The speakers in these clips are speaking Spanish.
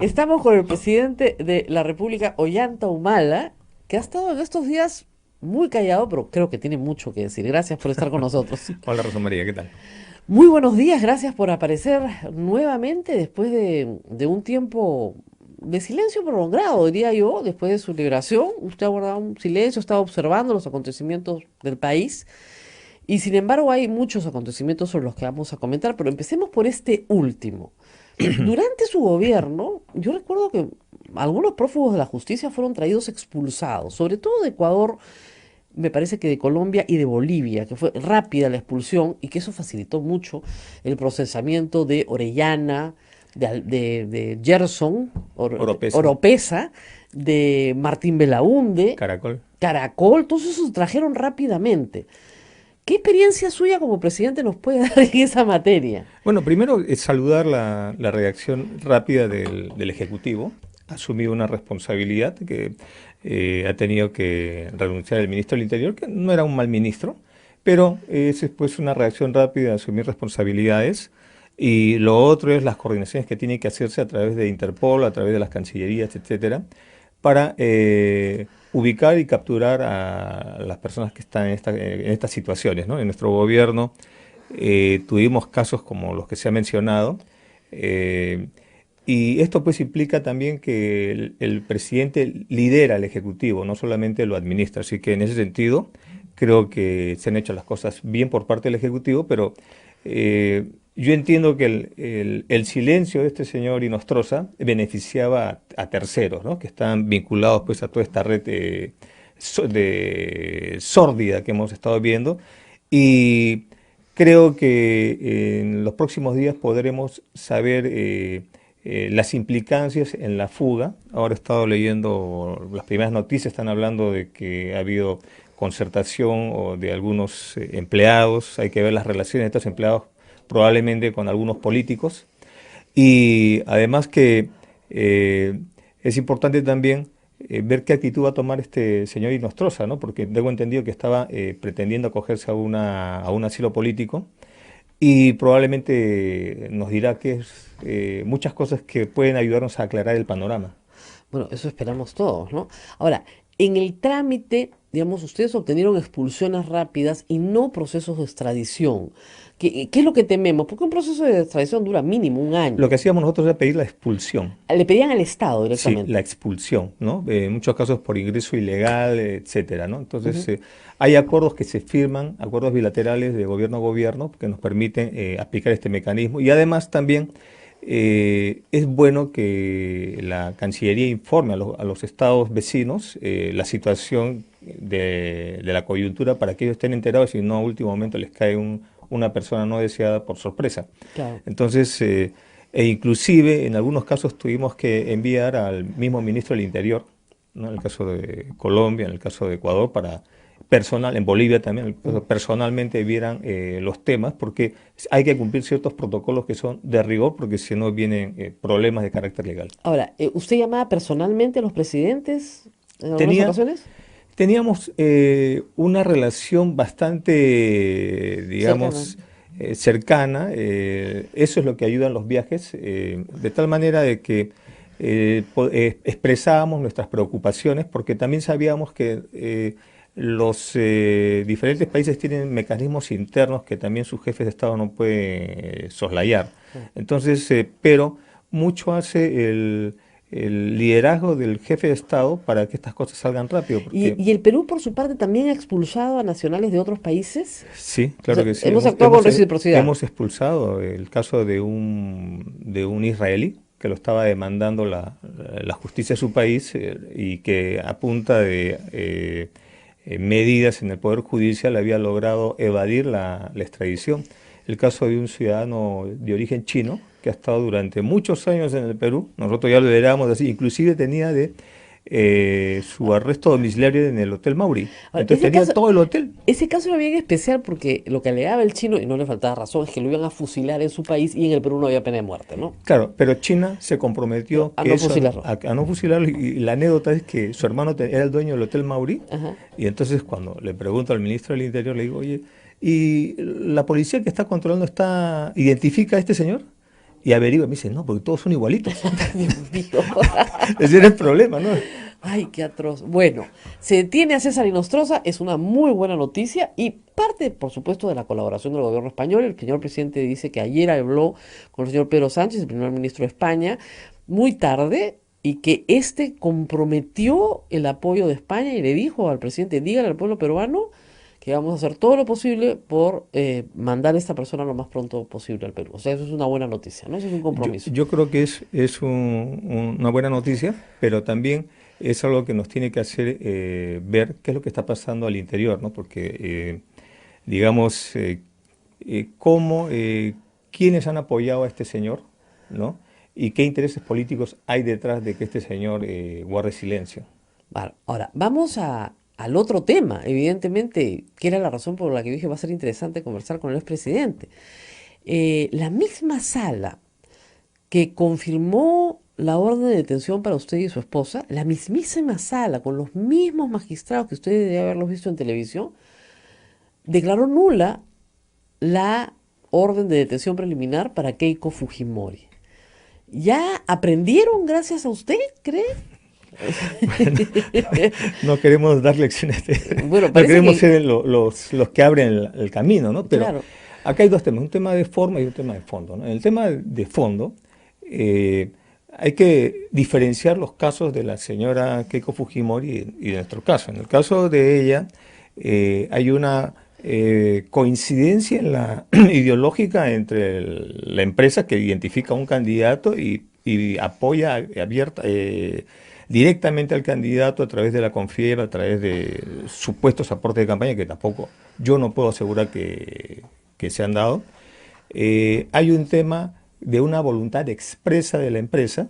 Estamos con el presidente de la República, Ollanta Humala, que ha estado en estos días muy callado, pero creo que tiene mucho que decir. Gracias por estar con nosotros. Hola Rosa María, ¿qué tal? Muy buenos días, gracias por aparecer nuevamente después de un tiempo de silencio prolongado, diría yo, después de su liberación. Usted ha guardado un silencio, estaba observando los acontecimientos del país. Y sin embargo hay muchos acontecimientos sobre los que vamos a comentar, pero empecemos por este último. Durante su gobierno, yo recuerdo que algunos prófugos de la justicia fueron traídos expulsados, sobre todo de Ecuador, me parece que de Colombia y de Bolivia, que fue rápida la expulsión y que eso facilitó mucho el procesamiento de Orellana, de Gerson, Oropesa, Oropesa, de Martín Belaúnde, Caracol. Caracol, todos esos trajeron rápidamente. ¿Qué experiencia suya como presidente nos puede dar en esa materia? Bueno, primero es saludar la reacción rápida del Ejecutivo. Ha asumido una responsabilidad que ha tenido que renunciar el ministro del Interior, que no era un mal ministro, pero es después una reacción rápida de asumir responsabilidades. Y lo otro es las coordinaciones que tienen que hacerse a través de Interpol, a través de las cancillerías, etcétera, para ubicar y capturar a las personas que están en estas situaciones, ¿no? En nuestro gobierno tuvimos casos como los que se ha mencionado, eh, y esto pues implica también que el presidente lidera el Ejecutivo, no solamente lo administra. Así que en ese sentido creo que se han hecho las cosas bien por parte del Ejecutivo, pero yo entiendo que el silencio de este señor Inostroza beneficiaba a terceros, ¿no? Que están vinculados pues a toda esta red de sórdida que hemos estado viendo. Y creo que en los próximos días podremos saber las implicancias en la fuga. Ahora he estado leyendo las primeras noticias, están hablando de que ha habido concertación o de algunos empleados. Hay que ver las relaciones de estos empleados probablemente con algunos políticos. Y además que es importante también ver qué actitud va a tomar este señor Inostroza, ¿no? Porque tengo entendido que estaba pretendiendo acogerse a un asilo político y probablemente nos dirá que es muchas cosas que pueden ayudarnos a aclarar el panorama. Bueno, eso esperamos todos, ¿no? Ahora, en el trámite, digamos, ustedes obtenieron expulsiones rápidas y no procesos de extradición. ¿Qué es lo que tememos? Porque un proceso de extradición dura mínimo un Lo año. que hacíamos nosotros era pedir la expulsión. Le pedían al Estado Sí, la directamente. expulsión, ¿no? En muchos casos por ingreso ilegal, etcétera, ¿no? Entonces, Ujú. hay acuerdos que se firman, acuerdos bilaterales de gobierno a gobierno, que nos permiten aplicar este mecanismo. Y además también es bueno que la Cancillería informe a los estados vecinos la situación de la coyuntura para que ellos estén enterados y no a último momento les cae una persona no deseada por sorpresa. Claro. Entonces, e inclusive en algunos casos tuvimos que enviar al mismo ministro del Interior, ¿no? En el caso de Colombia, en el caso de Ecuador, para personal, en Bolivia también, Mm. personalmente vieran los temas, porque hay que cumplir ciertos protocolos que son de rigor, porque si no vienen problemas de carácter legal. Ahora, ¿usted llamaba personalmente a los presidentes en algunas Tenía, ocasiones? teníamos una relación bastante, Cercana. digamos, cercana. Eso es lo que ayuda en los viajes, de tal manera de que expresábamos nuestras preocupaciones, porque también sabíamos que los diferentes países tienen mecanismos internos que también sus jefes de Estado no pueden soslayar. Claro. Entonces, pero mucho hace el liderazgo del jefe de Estado para que estas cosas salgan rápido, porque ¿Y el Perú, por su parte, también ha expulsado a nacionales de otros países? sí, O claro sea, que sí, hemos actuado con reciprocidad. hemos expulsado el caso de un israelí que lo estaba demandando la justicia de su país y que a punta de medidas en el Poder Judicial había logrado evadir la extradición. El caso de un ciudadano de origen chino que ha estado durante muchos años en el Perú, nosotros ya lo verábamos así, inclusive tenía de su arresto domiciliario en el Hotel Mauri. Ahora, Entonces tenía todo el hotel. ese caso era bien especial porque lo que alegaba el chino, y no le faltaba razón, es que lo iban a fusilar en su país y en el Perú no había pena de muerte, ¿no? Claro, pero China se comprometió A que no eso, fusilarlo. a no fusilarlo, y la anécdota es que su hermano era el dueño del Hotel Mauri, Ajá. y entonces cuando le pregunto al ministro del Interior, le digo, oye, ¿y la policía que está controlando identifica a este señor? Y averigua, me dice, no, porque todos son igualitos. Dios mío. Ese era el problema, ¿no? Ay, qué atroz. Bueno, se detiene a César Inostroza, es una muy buena noticia y parte, por supuesto, de la colaboración del gobierno español. El señor presidente dice que ayer habló con el señor Pedro Sánchez, el primer ministro de España, muy tarde y que este comprometió el apoyo de España y le dijo al presidente, dígale al pueblo peruano que vamos a hacer todo lo posible por mandar a esta persona lo más pronto posible al Perú. O sea, eso es una buena noticia, ¿no? Eso es un compromiso. Yo creo que es una buena noticia, pero también es algo que nos tiene que hacer ver qué es lo que está pasando al interior, ¿no? Porque, digamos, cómo, quiénes han apoyado a este señor, ¿no? Y qué intereses políticos hay detrás de que este señor guarde silencio. Vale, ahora, vamos al otro tema, evidentemente, que era la razón por la que dije va a ser interesante conversar con el expresidente. La misma sala que confirmó la orden de detención para usted y su esposa, la mismísima sala, con los mismos magistrados que usted debe haberlos visto en televisión, declaró nula la orden de detención preliminar para Keiko Fujimori. ¿Ya aprendieron gracias a usted, cree? No queremos dar lecciones, Bueno, no parece queremos que, ser los que abren el camino, ¿no? Pero claro, acá hay dos temas, un tema de forma y un tema de fondo, ¿no? En el tema de fondo, hay que diferenciar los casos de la señora Keiko Fujimori y de nuestro caso. En el caso de ella, hay una coincidencia en la ideológica entre la empresa que identifica a un candidato y apoya abierta, directamente al candidato a través de la Confier, a través de supuestos aportes de campaña que tampoco yo no puedo asegurar que se han dado. Hay un tema de una voluntad expresa de la empresa,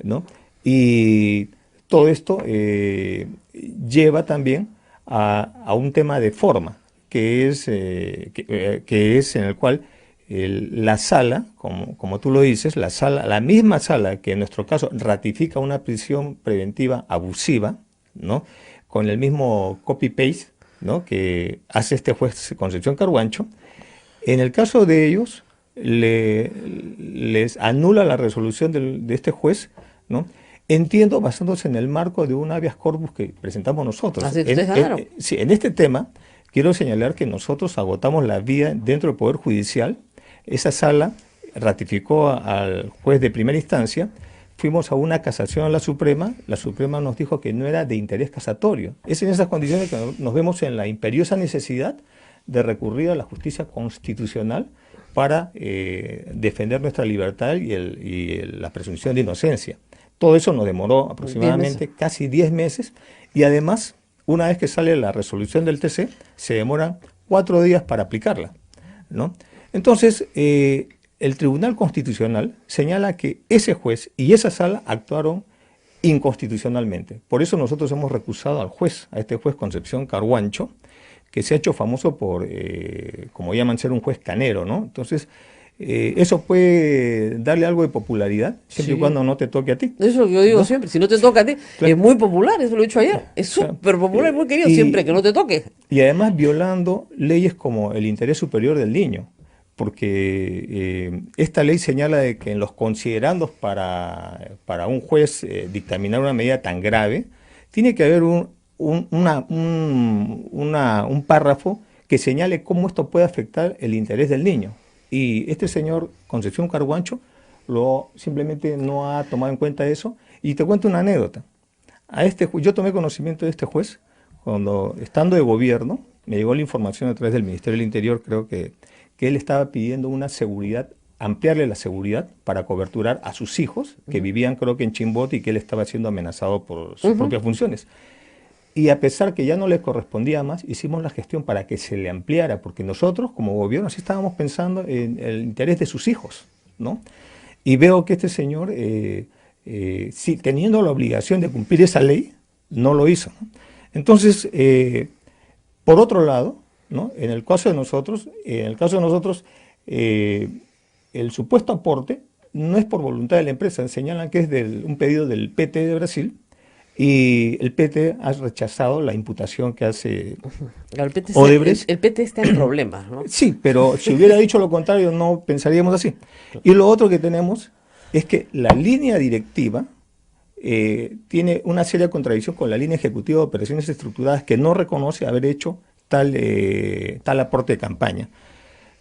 ¿no? Y todo esto lleva también a un tema de forma, que es en el cual la sala, como tú lo dices, la misma sala que en nuestro caso ratifica una prisión preventiva abusiva, ¿no? Con el mismo copy-paste, ¿no? Que hace este juez Concepción Carhuancho, en el caso de ellos les anula la resolución de este juez, ¿no? Entiendo, basándose en el marco de un habeas corpus que presentamos nosotros. así ustedes ganaron. Sí, en este tema quiero señalar que nosotros agotamos la vía dentro del Poder Judicial. Esa sala ratificó al juez de primera instancia, fuimos a una casación a la Suprema nos dijo que no era de interés casatorio. Es en esas condiciones que nos vemos en la imperiosa necesidad de recurrir a la justicia constitucional para defender nuestra libertad y la presunción de inocencia. Todo eso nos demoró 10 meses. aproximadamente casi 10 meses y además, una vez que sale la resolución del TC, se demoran 4 días para aplicarla, ¿no? Entonces, el Tribunal Constitucional señala que ese juez y esa sala actuaron inconstitucionalmente. Por eso nosotros hemos recusado al juez, a este juez Concepción Carhuancho, que se ha hecho famoso por, como llaman, ser un juez canero, ¿no? Entonces, eso puede darle algo de popularidad, siempre y Sí. cuando no te toque a ti, Eso es lo que yo digo ¿no? siempre. Si no te toca a ti, Claro. es muy popular, eso lo he dicho ayer. Es Claro. súper popular, muy querido, Y- siempre que no te toque. Y además violando leyes como el interés superior del niño, porque esta ley señala de que en los considerandos para un juez dictaminar una medida tan grave, tiene que haber un párrafo que señale cómo esto puede afectar el interés del niño. Y este señor Concepción Carhuancho simplemente no ha tomado en cuenta eso. Y te cuento una anécdota. Yo tomé conocimiento de este juez cuando, estando de gobierno, me llegó la información a través del Ministerio del Interior, creo que él estaba pidiendo una seguridad, ampliarle la seguridad para coberturar a sus hijos, que vivían creo que en Chimbote y que él estaba siendo amenazado por sus propias funciones. Y a pesar que ya no le correspondía más, hicimos la gestión para que se le ampliara, porque nosotros como gobierno sí estábamos pensando en el interés de sus hijos, ¿no? Y veo que este señor, sí, teniendo la obligación de cumplir esa ley, no lo hizo, ¿no? Entonces, por otro lado, ¿no? En el caso de nosotros, el supuesto aporte no es por voluntad de la empresa, señalan que es un pedido del PT de Brasil, Y el PT ha rechazado la imputación que hace El PT, Odebrecht. el PT está en problemas, ¿no? Sí, pero si hubiera dicho lo contrario no pensaríamos así. Y lo otro que tenemos es que la línea directiva tiene una seria contradicción con la línea ejecutiva de operaciones estructuradas que no reconoce haber hecho tal aporte de campaña.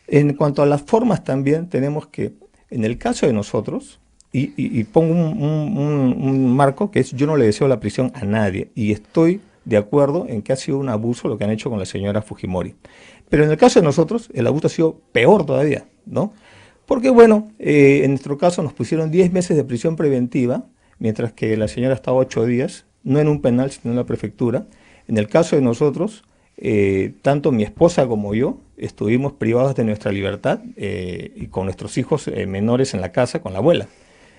En cuanto a las formas también tenemos que, en el caso de nosotros, y pongo un marco que es: yo no le deseo la prisión a nadie y estoy de acuerdo en que ha sido un abuso lo que han hecho con la señora Fujimori. Pero en el caso de nosotros, el abuso ha sido peor todavía, ¿no? Porque, bueno, en nuestro caso nos pusieron 10 meses de prisión preventiva, mientras que la señora estaba 8 días, no en un penal, sino en la prefectura. En el caso de nosotros, tanto mi esposa como yo estuvimos privados de nuestra libertad y con nuestros hijos menores en la casa con la abuela.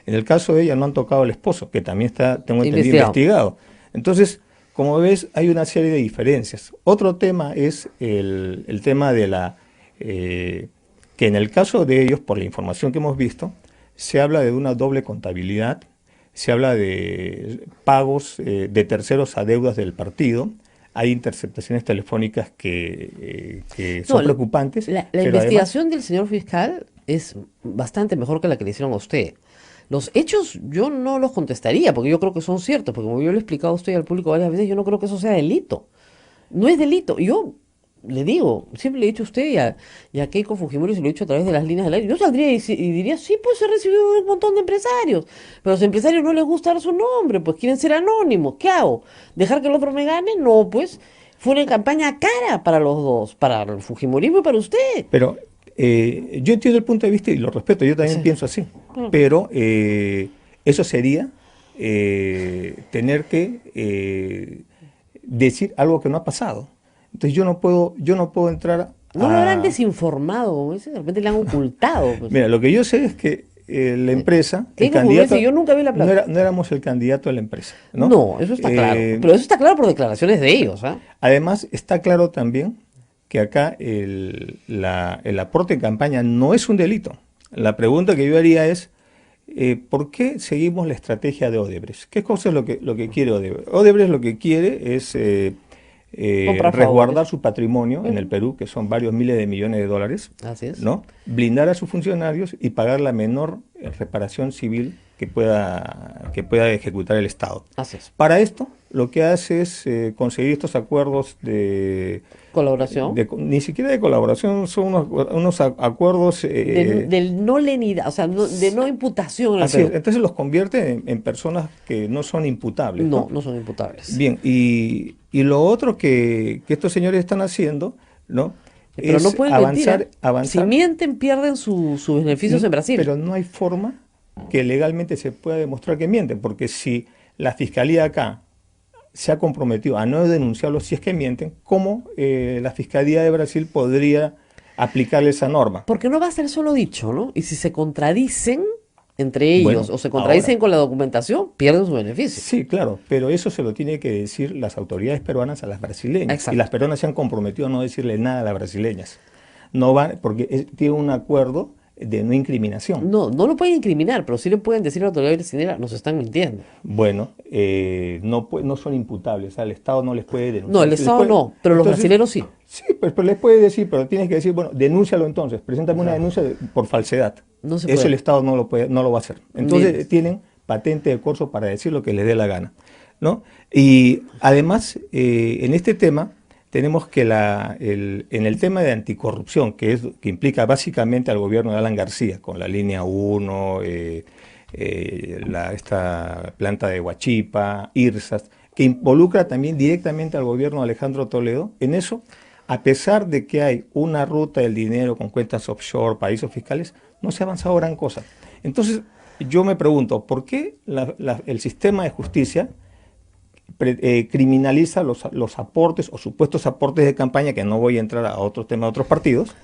En el caso de ella no han tocado al esposo, que también está, tengo entendido, investigado. Entonces, como ves, hay una serie de diferencias. Otro tema es el tema de que en el caso de ellos, por la información que hemos visto, se habla de una doble contabilidad, se habla de pagos de terceros a deudas del partido, hay interceptaciones telefónicas que son preocupantes. La investigación del señor fiscal es bastante mejor que la que le hicieron a usted. Los hechos yo no los contestaría, porque yo creo que son ciertos, porque como yo le he explicado a usted y al público varias veces, yo no creo que eso sea delito. No es delito. Yo le digo, siempre le he dicho a usted y a Keiko Fujimori, se lo he dicho a través de las líneas del aire, yo saldría y diría, sí, pues he recibido un montón de empresarios, pero a los empresarios no les gusta dar su nombre, pues quieren ser anónimos. ¿Qué hago? ¿Dejar que el otro me gane? No, pues fue una campaña cara para los dos, para el Fujimorismo y para usted. Pero yo entiendo el punto de vista y lo respeto, yo también Sí. pienso así, pero eso sería tener que decir algo que no ha pasado. Entonces yo no puedo entrar No lo habrán a... desinformado, como dice, de repente le han ocultado. Pues. Mira, lo que yo sé es que la empresa, el Keiko Fujimori dice, candidato, yo nunca vi la plata. no éramos el candidato de la empresa, ¿no? No, eso está claro. Pero eso está claro por declaraciones de ellos, ¿ah? Además, está claro también que acá el aporte en campaña no es un delito. La pregunta que yo haría es, ¿por qué seguimos la estrategia de Odebrecht? ¿Qué cosa es lo que quiere Odebrecht? Odebrecht lo que quiere es resguardar su patrimonio en el Perú, que son varios miles de millones de dólares, Así es. ¿no? Blindar a sus funcionarios y pagar la menor reparación civil que pueda ejecutar el Estado. Así es. Para esto, lo que hace es conseguir estos acuerdos de Colaboración. ni siquiera de colaboración, son unos acuerdos... Del no lenidad, o sea, de no imputación al así es, Perú. entonces los convierte en personas que no son imputables, No, ¿no? no son imputables. Bien, y lo otro que estos señores están haciendo, ¿no? Pero no Es pueden mentir, ¿eh? avanzar. Si mienten, pierden sus beneficios en Brasil. Pero no hay forma que legalmente se pueda demostrar que mienten, porque si la fiscalía acá se ha comprometido a no denunciarlos si es que mienten, ¿cómo la Fiscalía de Brasil podría aplicarle esa norma? Porque no va a ser solo dicho, ¿no? Y si se contradicen entre ellos Bueno, o se contradicen ahora, con la documentación, pierden su beneficio. sí, claro, pero eso se lo tiene que decir las autoridades peruanas a las brasileñas. Exacto. Y las peruanas se han comprometido a no decirle nada a las brasileñas. No van, porque tiene un acuerdo de no incriminación. No, no lo pueden incriminar, pero sí le pueden decir a la autoridad brasilera, nos están mintiendo. Bueno, no son imputables, al Estado no les puede denunciar. No, el Estado no, pero los brasileños sí. Sí, pero les puede decir, pero tienes que decir, bueno, denúncialo entonces, preséntame una denuncia por falsedad. No se Eso puede. el Estado no lo va a hacer. Entonces Bien. tienen patente de corso para decir lo que les dé la gana, ¿no? Y además, en este tema, tenemos que en el tema de anticorrupción, que implica básicamente al gobierno de Alan García, con la línea 1, esta planta de Huachipa, IRSAS, que involucra también directamente al gobierno de Alejandro Toledo, en eso, a pesar de que hay una ruta del dinero con cuentas offshore, paraísos fiscales, no se ha avanzado gran cosa. Entonces, yo me pregunto, ¿por qué el sistema de justicia criminaliza los aportes o supuestos aportes de campaña, que no voy a entrar a otros temas de otros partidos,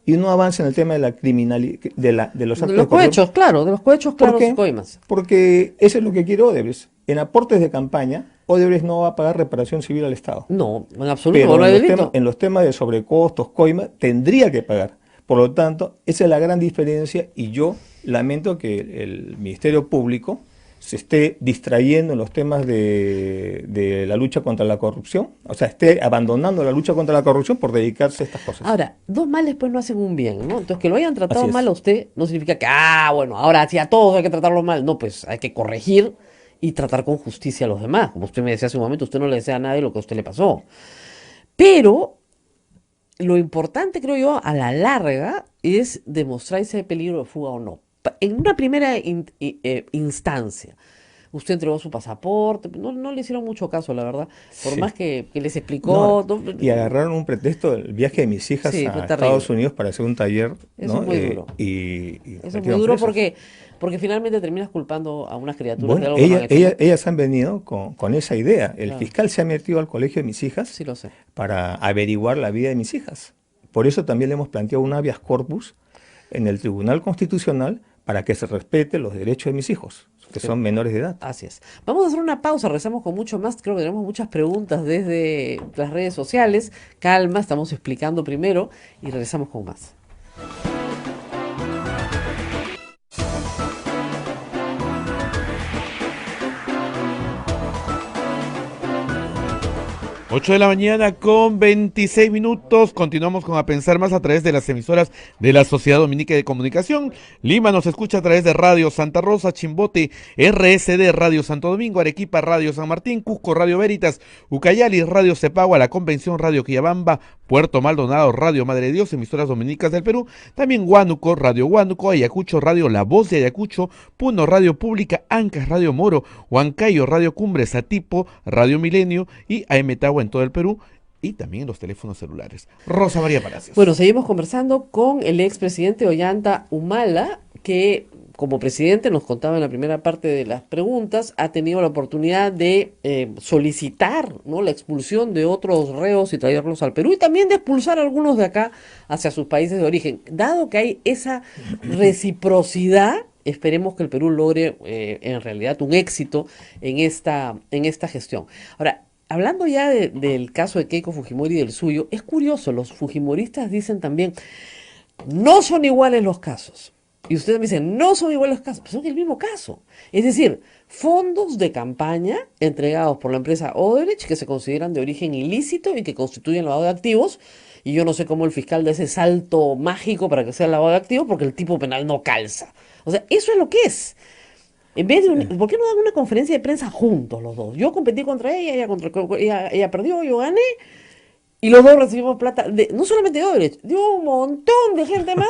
y no avanza en el tema de la criminalidad de los actos De los cohechos, claro, de los cohechos claros y coimas. Porque eso es lo que quiere Odebrecht. En aportes de campaña, Odebrecht no va a pagar reparación civil al Estado. No, en absoluto, Pero no hay delito. en los temas de sobrecostos, coimas, tendría que pagar. Por lo tanto, esa es la gran diferencia y yo lamento que el Ministerio Público se esté distrayendo en los temas de la lucha contra la corrupción, o sea, esté abandonando la lucha contra la corrupción por dedicarse a estas cosas. Ahora, dos males pues no hacen un bien, ¿no? Entonces, que lo hayan Así tratado mal es. a usted no significa que, bueno, ahora hacia a todos hay que tratarlo mal. No, pues hay que corregir y tratar con justicia a los demás. Como usted me decía hace un momento, usted no le desea a nadie lo que a usted le pasó. Pero lo importante, creo yo, a la larga es demostrar ese peligro de fuga o no. En una primera instancia, usted entregó su pasaporte, no le hicieron mucho caso, la verdad, por Sí. más que les No, explicó, y agarraron un pretexto, el viaje de mis hijas sí, fue a terrible. Estados Unidos para hacer un taller, Eso es ¿no? muy duro. Y Eso es muy metieron duro presos. porque finalmente terminas culpando a unas criaturas de Bueno, algo que no han hecho, ¿no? ellas han venido con esa idea. El Claro, fiscal se ha metido al colegio de mis hijas sí lo sé. para averiguar la vida de mis hijas. Por eso también le hemos planteado un habeas corpus en el Tribunal Constitucional para que se respete los derechos de mis hijos, que Sí, son menores de edad. así es. Vamos a hacer una pausa, rezamos con mucho más. Creo que tenemos muchas preguntas desde las redes sociales. Calma, estamos explicando primero y regresamos con más. 8 de la mañana con 26 minutos. Continuamos con A Pensar Más a través de las emisoras de la Sociedad Dominica de Comunicación. Lima nos escucha a través de Radio Santa Rosa, Chimbote, RSD, Radio Santo Domingo, Arequipa, Radio San Martín, Cusco, Radio Veritas, Ucayali, Radio Cepagua, La Convención, Radio Quillabamba, Puerto Maldonado, Radio Madre de Dios, emisoras dominicas del Perú. También Huánuco, Radio Huánuco, Ayacucho, Radio La Voz de Ayacucho, Puno, Radio Pública, Ancas, Radio Moro, Huancayo, Radio Cumbres, Satipo, Radio Milenio y AM Tagua en todo el Perú y también en los teléfonos celulares. Rosa María Palacios. Bueno, seguimos conversando con el expresidente Ollanta Humala, que como presidente nos contaba en la primera parte de las preguntas, ha tenido la oportunidad de solicitar, ¿no?, la expulsión de otros reos y traerlos al Perú y también de expulsar a algunos de acá hacia sus países de origen. Dado que hay esa reciprocidad, esperemos que el Perú logre en realidad un éxito en esta gestión. Ahora, hablando ya del caso de Keiko Fujimori y del suyo, es curioso, los fujimoristas dicen también, no son iguales los casos. Y ustedes me dicen, no son iguales los casos, pero son el mismo caso. Es decir, fondos de campaña entregados por la empresa Odebrecht que se consideran de origen ilícito y que constituyen lavado de activos. Y yo no sé cómo el fiscal da ese salto mágico para que sea lavado de activos porque el tipo penal no calza. O sea, eso es lo que es. En vez de ¿por qué no dan una conferencia de prensa juntos los dos? Yo competí contra ella, ella perdió, yo gané. Y los dos recibimos plata, no solamente de Odebrecht, de un montón de gente más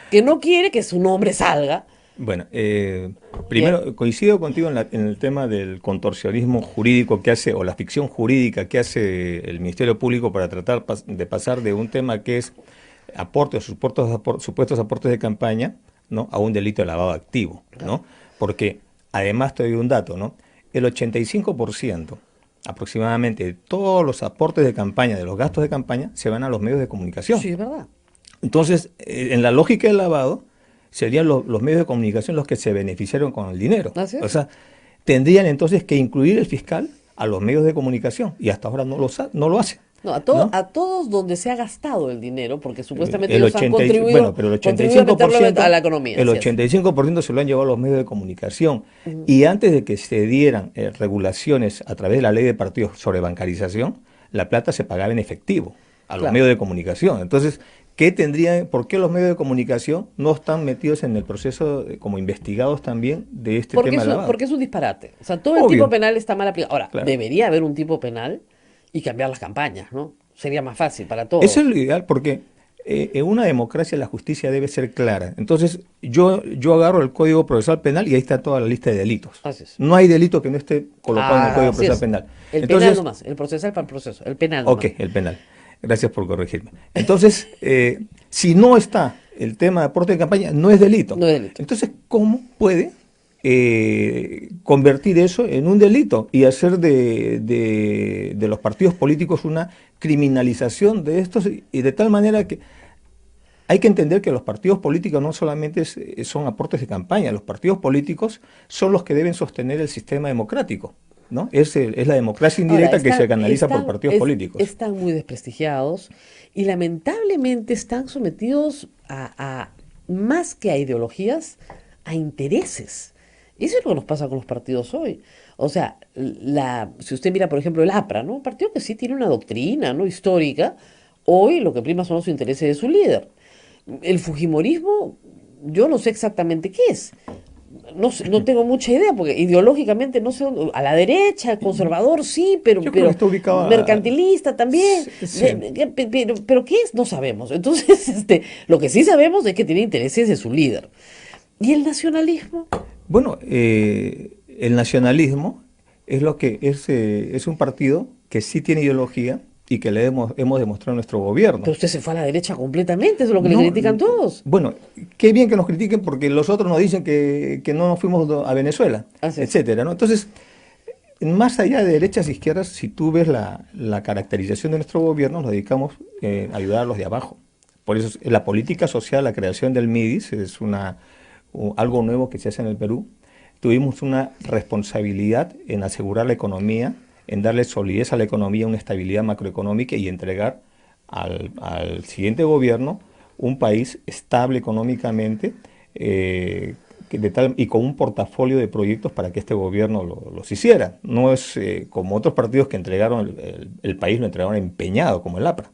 que no quiere que su nombre salga. Bueno, Bien. primero coincido contigo en el tema del contorsionismo jurídico que hace, o la ficción jurídica que hace el Ministerio Público para tratar de pasar de un tema que es aportes, supuestos aportes de campaña, ¿no?, a un delito de lavado activo, ¿no? Porque además te doy un dato, ¿no? El 85% aproximadamente de todos los aportes de campaña, de los gastos de campaña, se van a los medios de comunicación. Sí, es verdad. Entonces, en la lógica del lavado, serían los medios de comunicación los que se beneficiaron con el dinero. Así es. O sea, tendrían entonces que incluir el fiscal a los medios de comunicación y hasta ahora no lo hace. No, ¿No? a todos donde se ha gastado el dinero, porque supuestamente El ellos han 80 contribuido, pero el contribuido a meterlo 85%, a la economía. el Así es. 85% se lo han llevado a los medios de comunicación. Y antes de que se dieran regulaciones a través de la ley de partidos sobre bancarización, la plata se pagaba en efectivo a los Claro. medios de comunicación. Entonces, ¿por qué los medios de comunicación no están metidos en el proceso como investigados también de este tema de lavado? Porque es un disparate. O sea, todo el Obvio. tipo penal está mal aplicado. Ahora, Claro. debería haber un tipo penal y cambiar las campañas, ¿no? Sería más fácil para todos. Eso es lo ideal porque en una democracia la justicia debe ser clara. Entonces, yo agarro el Código Procesal Penal y ahí está toda la lista de delitos. Así es. No hay delito que no esté colocado en el Código Así Procesal es. Penal. El Entonces, penal nomás, el procesal para el proceso, el penal nomás. ok, el penal. Gracias por corregirme. Entonces, si no está el tema de aporte de campaña, no es delito. No es delito. Entonces, ¿cómo puede convertir eso en un delito y hacer de los partidos políticos una criminalización de estos y de tal manera que hay que entender que los partidos políticos no solamente son aportes de campaña, los partidos políticos son los que deben sostener el sistema democrático, ¿no? Es la democracia indirecta Ahora, que se canaliza por partidos políticos. Están muy desprestigiados y lamentablemente están sometidos más que a ideologías, a intereses. Eso es lo que nos pasa con los partidos hoy. O sea, si usted mira, por ejemplo, el APRA, ¿no? Un partido que sí tiene una doctrina, ¿no? Histórica, hoy lo que prima son los intereses de su líder. El Fujimorismo, yo no sé exactamente qué es. No, no tengo mucha idea, porque ideológicamente no sé, a la derecha, conservador sí, Yo creo que pero está ubicado mercantilista también. sí. Pero ¿qué es? No sabemos. Entonces, lo que sí sabemos es que tiene intereses de su líder. ¿Y el nacionalismo? Bueno, el nacionalismo es lo que es un partido que sí tiene ideología y que hemos demostrado en nuestro gobierno. Pero usted se fue a la derecha completamente, eso es lo que le No, critican todos. bueno, qué bien que nos critiquen porque los otros nos dicen que no nos fuimos a Venezuela, Así es. etcétera, ¿no? Entonces, más allá de derechas e izquierdas, si tú ves la caracterización de nuestro gobierno, nos dedicamos a ayudar a los de abajo. Por eso la política social, la creación del MIDIS es algo nuevo que se hace en el Perú. Tuvimos una responsabilidad en asegurar la economía, en darle solidez a la economía, una estabilidad macroeconómica y entregar al siguiente gobierno un país estable económicamente y con un portafolio de proyectos para que este gobierno los hiciera. No es como otros partidos que entregaron el país, lo entregaron empeñado, como el APRA.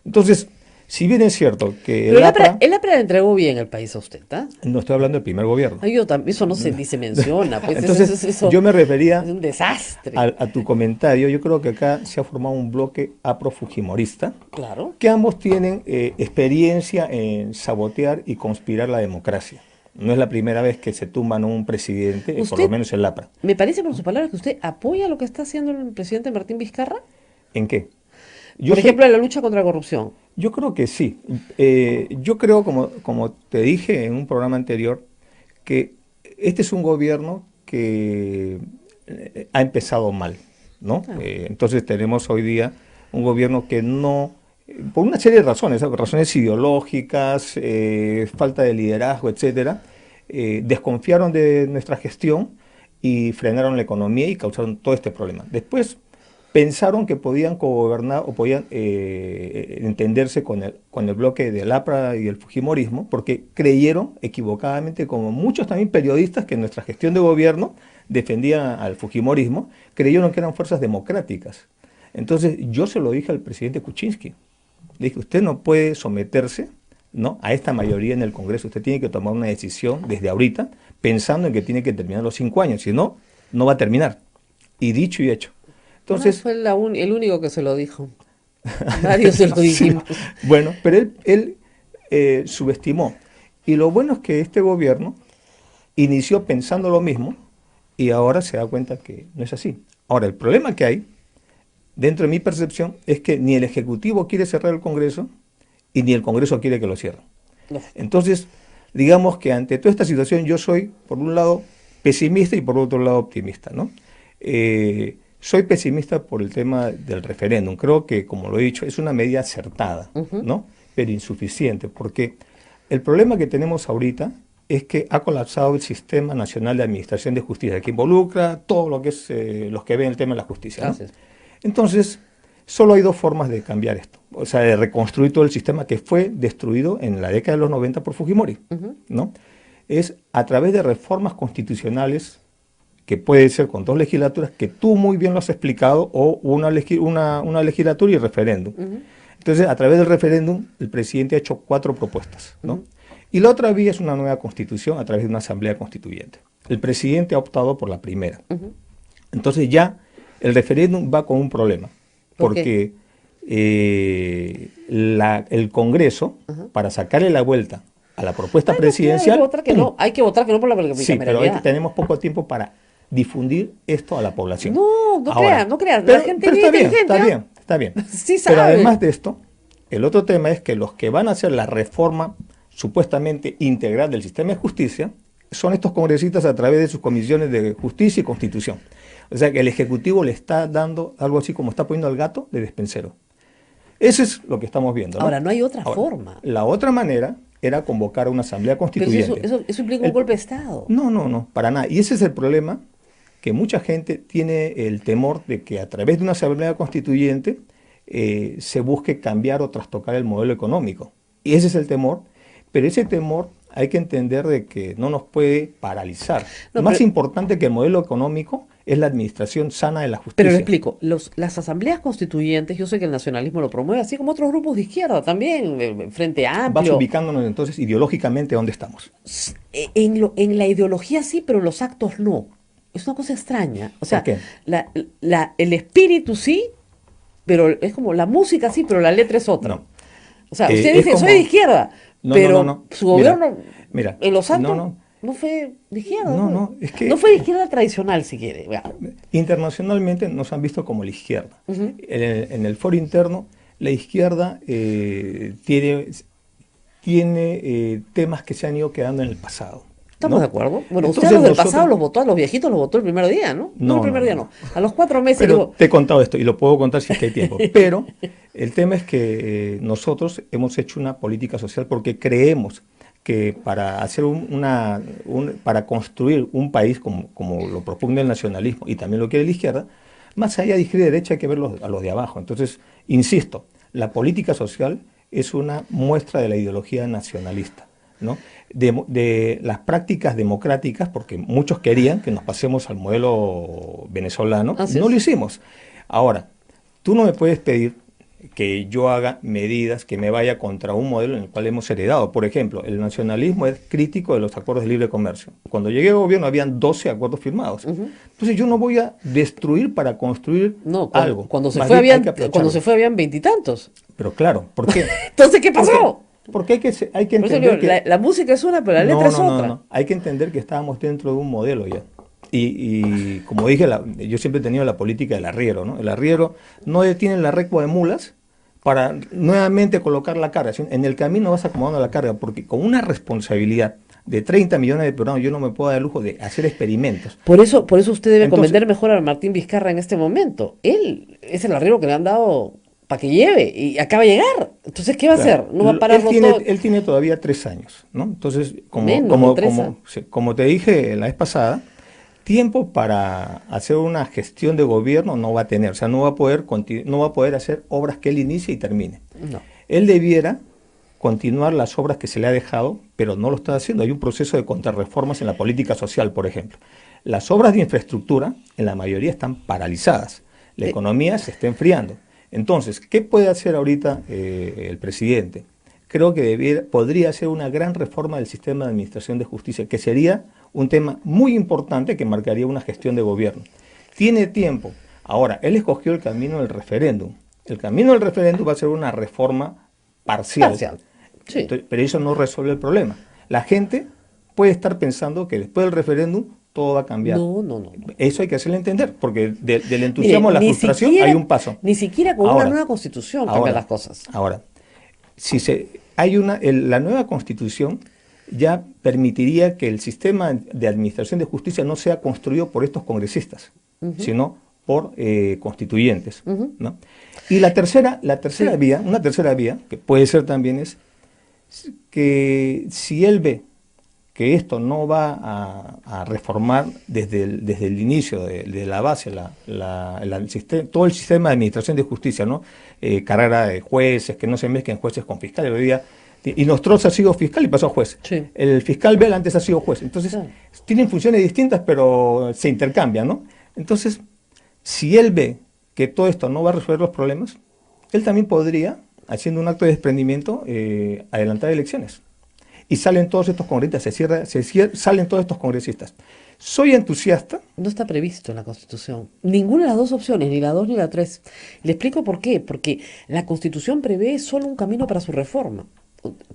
Entonces, si bien es cierto que Pero el APRA le entregó bien el país a usted, ¿ah? no estoy hablando del primer gobierno. Ay, yo también, eso no se, ni se menciona, pues Entonces, eso yo me refería es un desastre. a tu comentario. Yo creo que acá se ha formado un bloque afro-fujimorista, Claro. que ambos tienen experiencia en sabotear y conspirar la democracia. No es la primera vez que se tumban a un presidente, por lo Usted, menos el APRA. me parece por sus palabras que usted apoya lo que está haciendo el presidente Martín Vizcarra. ¿En qué? Por ejemplo, en la lucha contra la corrupción. Yo creo que sí. Yo creo, como te dije en un programa anterior, que este es un gobierno que ha empezado mal, ¿no? Ah. Entonces tenemos hoy día un gobierno que no, por una serie de razones ideológicas, falta de liderazgo, etcétera, desconfiaron de nuestra gestión y frenaron la economía y causaron todo este problema. Después pensaron que podían cogobernar o podían entenderse con el bloque del APRA y el Fujimorismo, porque creyeron equivocadamente, como muchos también periodistas que en nuestra gestión de gobierno defendían al Fujimorismo, creyeron que eran fuerzas democráticas. Entonces yo se lo dije al presidente Kuczynski, le dije, usted no puede someterse, ¿no?, a esta mayoría en el Congreso, usted tiene que tomar una decisión desde ahorita, pensando en que tiene que terminar los 5 años, si no, no va a terminar. Y dicho y hecho. Entonces, No fue el único que se lo dijo. Varios se lo sí, dijimos. bueno, pero él subestimó. Y lo bueno es que este gobierno inició pensando lo mismo y ahora se da cuenta que no es así. Ahora, el problema que hay, dentro de mi percepción, es que ni el Ejecutivo quiere cerrar el Congreso y ni el Congreso quiere que lo cierre. No. Entonces, digamos que ante toda esta situación yo soy, por un lado, pesimista y por otro lado, optimista, ¿no? Soy pesimista por el tema del referéndum. Creo que, como lo he dicho, es una medida acertada, ¿no?, pero insuficiente, porque el problema que tenemos ahorita es que ha colapsado el Sistema Nacional de Administración de Justicia, que involucra todo lo que es los que ven el tema de la justicia, ¿no? Gracias. Entonces, solo hay dos formas de cambiar esto, o sea, de reconstruir todo el sistema que fue destruido en la década de los 90 por Fujimori, ¿no? Es a través de reformas constitucionales, que puede ser con 2 legislaturas, que tú muy bien lo has explicado, o una legislatura y referéndum. Entonces, a través del referéndum, el presidente ha hecho 4 propuestas, ¿no? Y la otra vía es una nueva constitución a través de una asamblea constituyente. El presidente ha optado por la primera. Entonces ya el referéndum va con un problema, ¿Por qué? porque el Congreso, para sacarle la vuelta a la propuesta presidencial... Hay que votar que no por la Sí, pero bicameralidad. tenemos poco tiempo para difundir esto a la población. No, no Ahora, crean, no crean. Pero, La gente pero bien está bien, inteligente, está ¿ah? bien, está bien. Sí Pero sabe. además de esto, el otro tema es que los que van a hacer la reforma supuestamente integral del sistema de justicia son estos congresistas a través de sus comisiones de justicia y constitución. O sea que el Ejecutivo le está dando algo así como está poniendo al gato de despensero. Eso es lo que estamos viendo, ¿no? Ahora, no hay otra Ahora, forma. la otra manera era convocar a una asamblea Pero constituyente. eso implica un golpe de Estado. No, para nada. Y ese es el problema, que mucha gente tiene el temor de que a través de una asamblea constituyente se busque cambiar o trastocar el modelo económico. Y ese es el temor, pero ese temor hay que entender de que no nos puede paralizar. No, Más pero- importante que el modelo económico es la administración sana de la justicia. Pero le explico, las asambleas constituyentes, yo sé que el nacionalismo lo promueve, así como otros grupos de izquierda también, Frente Vas Amplio. ubicándonos entonces ideológicamente dónde estamos. En la ideología sí, pero en los actos no. Es una cosa extraña. O sea, ¿Por qué? el espíritu sí, pero es como la música sí, pero la letra es otra. No. O sea, Eh, usted es dice, como- soy de izquierda, No, pero no. su Mira, gobierno mira, en los actos no. no fue de izquierda. No, pues. no, es que- No fue de izquierda tradicional, si quiere. Vea. Internacionalmente nos han visto como la izquierda. En el foro interno, la izquierda tiene temas que se han ido quedando en el pasado. ¿Estamos ¿no? de acuerdo? Bueno, usted Entonces a los del nosotros- pasado los votó, a los viejitos los votó el primer día, ¿no? No, el primer no, día no. no. A los 4 meses Pero digo, te he contado esto y lo puedo contar si es que hay tiempo. Pero el tema es que nosotros hemos hecho una política social porque creemos que para hacer para construir un país como lo propone el nacionalismo y también lo quiere la izquierda, más allá de izquierda y derecha hay que ver a los de abajo. Entonces, insisto, la política social es una muestra de la ideología nacionalista, ¿no? De las prácticas democráticas, porque muchos querían que nos pasemos al modelo venezolano, Así no es. lo hicimos. Ahora, tú no me puedes pedir que yo haga medidas que me vaya contra un modelo en el cual hemos heredado. Por ejemplo, el nacionalismo es crítico de los acuerdos de libre comercio. Cuando llegué al gobierno habían 12 acuerdos firmados. Entonces yo no voy a destruir para construir no, algo. cuando se Más fue bien hay habían, que cuando aprovecharlo. se fue habían veintitantos. Pero claro, ¿por qué? Entonces, ¿qué pasó? Porque hay que Por eso entender digo, la música es una, pero la letra es otra. no. Hay que entender que estábamos dentro de un modelo ya. Y como dije, yo siempre he tenido la política del arriero, ¿no? El arriero no detiene la recua de mulas para nuevamente colocar la carga. En el camino vas acomodando la carga, porque con una responsabilidad de 30 millones de peruanos yo no me puedo dar el lujo de hacer experimentos. Por eso usted debe Entonces- convender mejor a Martín Vizcarra en este momento. Él es el arriero que le han dado para que lleve y acaba de llegar. Entonces, ¿qué va a Claro, hacer? ¿No va a pararlo todo? él tiene todavía 3 años, ¿no? Entonces, Menos de 3 años. como te dije la vez pasada, tiempo para hacer una gestión de gobierno no va a tener, o sea, no va a poder hacer obras que él inicie y termine. No. Él debiera continuar las obras que se le ha dejado, pero no lo está haciendo. Hay un proceso de contrarreformas en la política social, por ejemplo. Las obras de infraestructura, en la mayoría, están paralizadas. La economía se está enfriando. Entonces, ¿qué puede hacer ahorita el presidente? Creo que podría hacer una gran reforma del sistema de administración de justicia, que sería un tema muy importante que marcaría una gestión de gobierno. Tiene tiempo. Ahora, él escogió el camino del referéndum. El camino del referéndum va a ser una reforma parcial. Parcial, sí. Entonces, pero eso no resuelve el problema. La gente puede estar pensando que después del referéndum todo va a cambiar. No. Eso hay que hacerle entender, porque del entusiasmo Mire, a la ni frustración siquiera- hay un paso. Ni siquiera con Ahora, una nueva constitución cambian las cosas. Ahora, la nueva constitución ya permitiría que el sistema de administración de justicia no sea construido por estos congresistas, sino por constituyentes, ¿no? Y una tercera vía, que puede ser también, es que si él ve que esto no va a reformar desde el inicio, de la base, todo el sistema de administración de justicia, ¿no? Carrera de jueces, que no se mezclen jueces con fiscales. Hoy día, y Nostroza ha sido fiscal y pasó a juez. Sí. El fiscal Bell antes ha sido juez. Entonces, Claro. tienen funciones distintas, pero se intercambian, ¿no? Entonces, si él ve que todo esto no va a resolver los problemas, él también podría, haciendo un acto de desprendimiento, adelantar elecciones. Y salen todos estos congresistas, salen todos estos congresistas. Soy entusiasta. No está previsto en la Constitución. Ninguna de las dos opciones, ni la 2 ni la 3. Le explico por qué. Porque la Constitución prevé solo un camino para su reforma,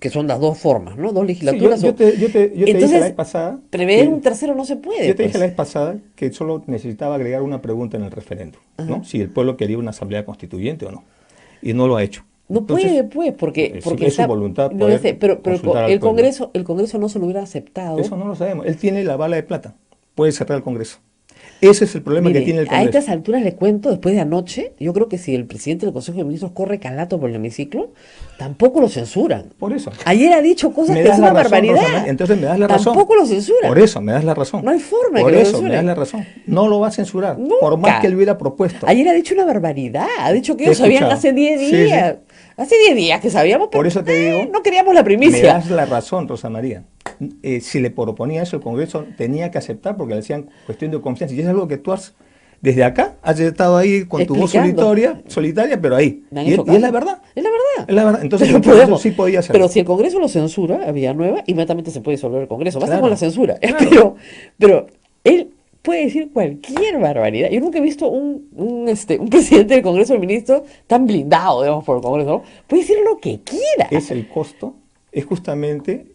que son las dos formas, ¿no? Dos Sí, legislaturas. yo te dije Entonces, la vez pasada. prever que- un tercero no se puede. Yo te dije pues. la vez pasada que solo necesitaba agregar una pregunta en el referéndum, ¿no? Si el pueblo quería una asamblea constituyente o no. Y no lo ha hecho. No Entonces, puede, pues, porque es su voluntad no, poder yo sé, pero consultar al el pueblo. Congreso no se lo hubiera aceptado. Eso no lo sabemos. Él tiene la bala de plata. Puede cerrar el Congreso. Ese es el problema Mire, que tiene el a Congreso. estas alturas le cuento, después de anoche, yo creo que si el presidente del Consejo de Ministros corre calato por el hemiciclo, tampoco lo censuran. Por eso. Ayer ha dicho cosas Me que das son la una razón, barbaridad. Rosamari. Entonces me das la razón. Tampoco lo censuran. Por eso, me das la razón. No hay forma de Por que lo eso, me censuren. das la razón. No lo va a censurar. Nunca. Por más que él hubiera propuesto. Ayer ha dicho una barbaridad. Ha dicho que Te he ellos sabían escuchado. hace 10 Sí, sí. días. Hace 10 días que sabíamos, pero Por eso te digo, no queríamos la Me primicia. das la razón, Rosa María. si le proponía eso, el Congreso tenía que aceptar porque le hacían cuestión de confianza. Y es algo que tú has, desde acá, has estado ahí con tu voz Explicando. solitaria, pero ahí. Me han Y, hecho y es la caso. verdad. Es la verdad. Es la verdad. Entonces Pero el Congreso podemos. sí podía Pero hacerlo. si el Congreso lo censura a Villanueva, inmediatamente se puede disolver el Congreso. Basta con la Claro, censura. claro. Pero él puede decir cualquier barbaridad. Yo nunca he visto un presidente del Congreso, el ministro, tan blindado, digamos, por el Congreso, ¿no? Puede decir lo que quiera. Es el costo, es justamente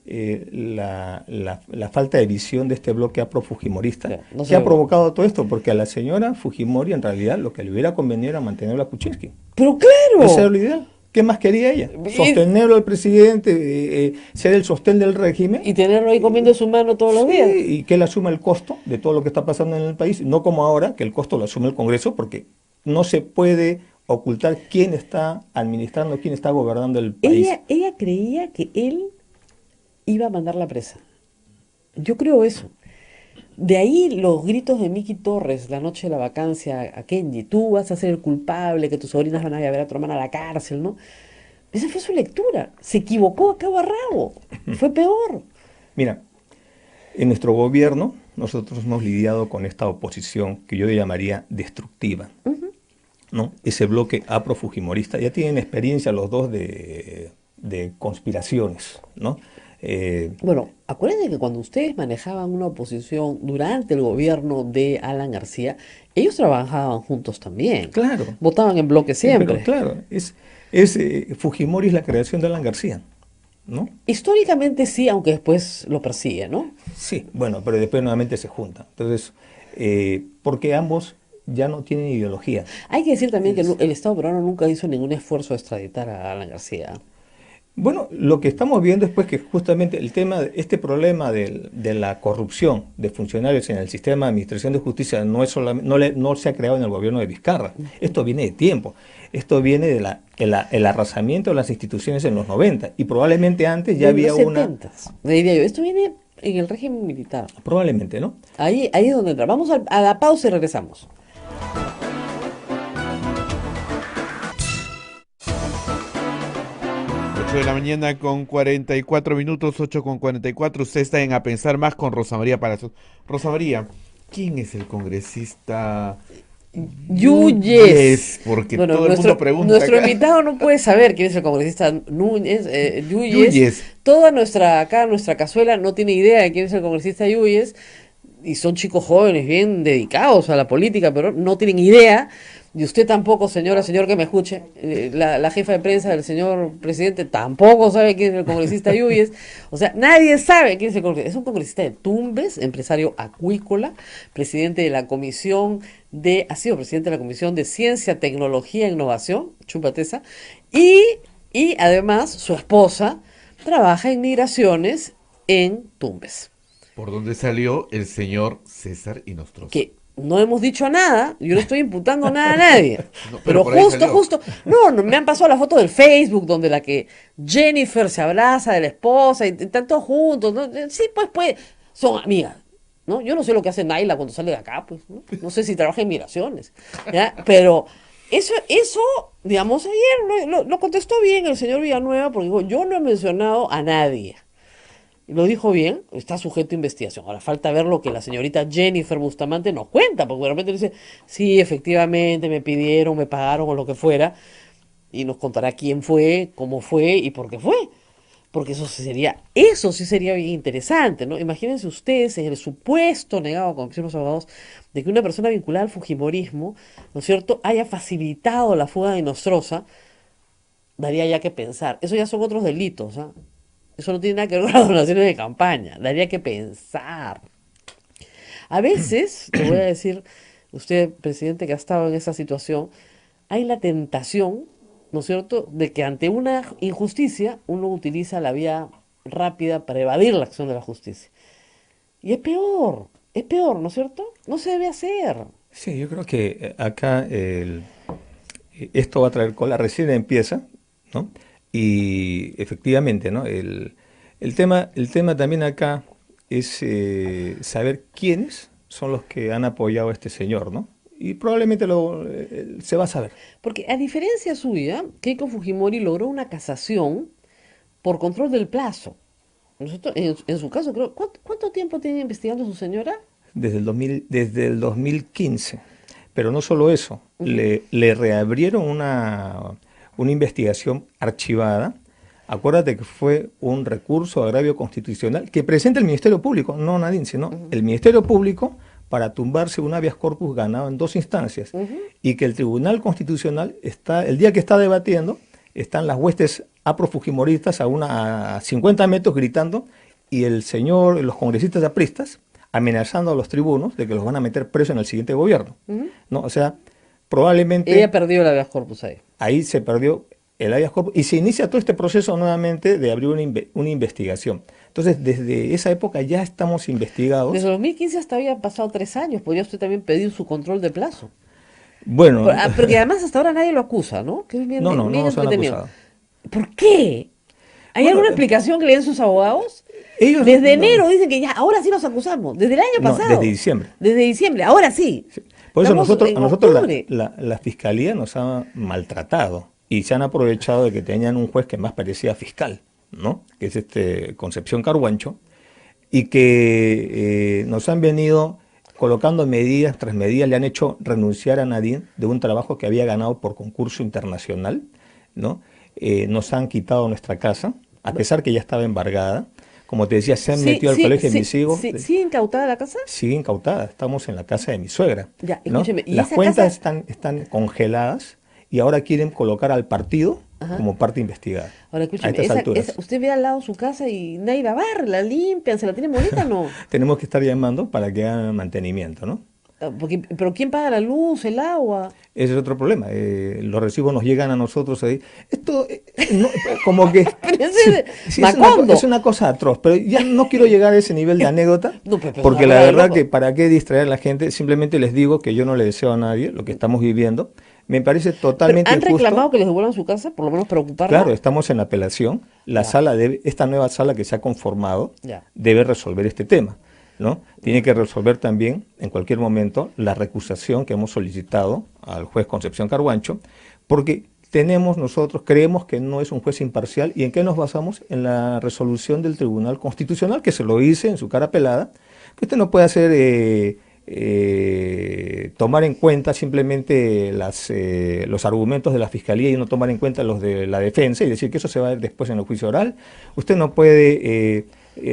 la falta de visión de este bloque afro-fujimorista Ya, no que ha sé. provocado todo esto, porque a la señora Fujimori en realidad lo que le hubiera convenido era mantenerlo a Kuczynski. Pero Ese era claro. lo ideal. ¿Qué más quería ella? Y, Sostenerlo al presidente, ser el sostén del y régimen, tenerlo ahí comiendo su mano todos los sí, días. y que él asuma el costo de todo lo que está pasando en el país, no como ahora, que el costo lo asume el Congreso, porque no se puede ocultar quién está administrando, quién está gobernando el país. Ella creía que él iba a mandar la presa. Yo creo eso. De ahí los gritos de Miki Torres la noche de la vacancia a Kenji, tú vas a ser el culpable, que tus sobrinas van a ir a ver a tu hermana a la cárcel, ¿no? Esa fue su lectura. Se equivocó a cabo a rabo. Fue peor. Mira, en nuestro gobierno nosotros hemos lidiado con esta oposición que yo llamaría destructiva, ¿no? Ese bloque afro-fujimorista, ya tienen experiencia los dos de conspiraciones, ¿no? Bueno, acuérdense que cuando ustedes manejaban una oposición durante el gobierno de Alan García, ellos trabajaban juntos también. Claro, Votaban en bloque pero siempre. claro, Fujimori es la creación de Alan García, ¿no? Históricamente sí, aunque después lo persigue, ¿no? Sí, bueno, pero después nuevamente se juntan. Entonces, porque ambos ya no tienen ideología. Hay que decir también que el Estado peruano nunca hizo ningún esfuerzo de extraditar a Alan García. Bueno, lo que estamos viendo es pues que justamente el tema, este problema de la corrupción de funcionarios en el sistema de administración de justicia no es no se ha creado en el gobierno de Vizcarra. Esto viene de tiempo. Esto viene el arrasamiento de las instituciones en los 90 y probablemente antes ya De había los una, 70, diría yo. Esto viene en el régimen militar. probablemente, ¿no? Ahí es donde entra. Vamos a la pausa y regresamos. 8 de la mañana con 44 minutos, 8 con 44. Usted está en A Pensar Más con Rosa María Palacios. Rosa María, ¿quién es el congresista Yuyes. Porque Bueno, todo el mundo pregunta nuestro acá. invitado no puede saber quién es el congresista Núñez, Yuyes. Yuyes. Toda nuestra cazuela no tiene idea de quién es el congresista Yuyes. Y son chicos jóvenes bien dedicados a la política, pero no tienen idea. Y usted tampoco, señora, señor que me escuche, la jefa de prensa del señor presidente tampoco sabe quién es el congresista Yuyes. O sea, nadie sabe quién es el congresista. Es un congresista de Tumbes, empresario acuícola, presidente de la comisión ha sido presidente de la Comisión de Ciencia, Tecnología e Innovación, chúpate esa, y además su esposa trabaja en migraciones en Tumbes. Por donde salió el señor César Inostroza. Que no hemos dicho nada, yo no estoy imputando nada a nadie. No, pero por ahí salió. justo, no, me han pasado la foto del Facebook donde la que Jennifer se abraza de la esposa y están todos juntos, ¿no? Sí, pues, son amigas, ¿no? Yo no sé lo que hace Naila cuando sale de acá, pues, ¿no? No sé si trabaja en migraciones, ¿ya? Pero eso, digamos, ayer lo contestó bien el señor Villanueva, porque dijo, yo no he mencionado a nadie. Lo dijo bien, está sujeto a investigación. Ahora falta ver lo que la señorita Jennifer Bustamante nos cuenta, porque de repente dice, sí, efectivamente me pidieron, me pagaron o lo que fuera, y nos contará quién fue, cómo fue y por qué fue. Porque eso sí sería bien interesante, ¿no? Imagínense ustedes en el supuesto negado, como dicen los abogados, de que una persona vinculada al fujimorismo, ¿no es cierto?, haya facilitado la fuga de Nostroza, daría ya que pensar. Eso ya son otros delitos, ¿ah? Eso no tiene nada que ver con las donaciones de campaña. Daría que pensar. A veces, te voy a decir, usted, presidente, que ha estado en esa situación, hay la tentación, ¿no es cierto?, de que ante una injusticia uno utiliza la vía rápida para evadir la acción de la justicia. Y es peor, ¿no es cierto? No se debe hacer. Sí, yo creo que acá esto va a traer cola, recién empieza, ¿no? Y efectivamente, ¿no? El tema también acá es saber quiénes son los que han apoyado a este señor, ¿no? Y probablemente se va a saber. Porque a diferencia suya, Keiko Fujimori logró una casación por control del plazo. Nosotros, en su caso, creo, ¿cuánto tiempo tiene investigando su señora? desde el 2015. Pero no solo eso, Ujú. le reabrieron una investigación archivada. Acuérdate que fue un recurso de agravio constitucional que presenta el Ministerio Público, no Nadine, sino Ujú. el Ministerio Público para tumbarse un habeas corpus ganado en dos instancias. Ujú. Y que el Tribunal Constitucional está, el día que está debatiendo, están las huestes aprofujimoristas a 50 metros gritando y el señor, los congresistas apristas, amenazando a los tribunos de que los van a meter presos en el siguiente gobierno. Ujú. ¿No? O sea, probablemente Ella perdió el habeas corpus ahí. ahí se perdió el habeas corpus y se inicia todo este proceso nuevamente de abrir una investigación. Entonces, desde esa época ya estamos investigados. Desde 2015 hasta había pasado 3 años. Podría usted también pedir su control de plazo. Bueno, Porque además hasta ahora nadie lo acusa, ¿no? Que es bien, no bien nos han entretenido. acusado. ¿Por qué? ¿Hay Bueno, alguna explicación que le den sus abogados? ellos Desde no, enero dicen que ya, ahora sí los acusamos. Desde el año no, desde pasado. diciembre. Desde diciembre, ahora sí. Sí. Por eso Estamos nosotros, en a nosotros octubre. la fiscalía nos ha maltratado y se han aprovechado de que tenían un juez que más parecía fiscal, ¿no? Que es Concepción Carhuancho, y que nos han venido colocando medidas tras medidas, le han hecho renunciar a Nadine de un trabajo que había ganado por concurso internacional, ¿no? Nos han quitado nuestra casa, a pesar que ya estaba embargada. Como te decía, se han Sí, metido al sí, colegio de sí, mis hijos, sí, ¿sigue incautada la casa? sigue incautada, estamos en la casa de mi suegra, Ya, ¿no? escúcheme, ¿y Las esa cuentas casa? están congeladas y ahora quieren colocar al partido Ajá. como parte investigada Ahora a escúcheme, estas alturas. usted ve al lado su casa y nadie la barre, la limpian, se la tienen bonita, ¿no? Tenemos que estar llamando para que hagan mantenimiento, ¿no? Pero ¿quién paga la luz, el agua? Ese es otro problema. Los recibos nos llegan a nosotros ahí. Esto, no, como que Pero sí, ese sí, es Macondo. una cosa atroz, pero ya no quiero llegar a ese nivel de anécdota, No, pero es una porque la cosa de verdad que loco. para qué distraer a la gente, simplemente les digo que yo no le deseo a nadie lo que estamos viviendo. Me parece Pero totalmente ¿han reclamado injusto. que les devuelvan su casa? Por lo menos Claro, preocuparla. estamos en apelación. La Ya, sala debe, esta nueva sala que se ha conformado ya. debe resolver este tema, ¿no? Tiene que resolver también, en cualquier momento, la recusación que hemos solicitado al juez Concepción Carhuancho, porque nosotros creemos que no es un juez imparcial. ¿Y en qué nos basamos? En la resolución del Tribunal Constitucional, que se lo dice en su cara pelada, que usted no puede hacer tomar en cuenta simplemente los argumentos de la Fiscalía y no tomar en cuenta los de la defensa y decir que eso se va a ver después en el juicio oral. Usted no puede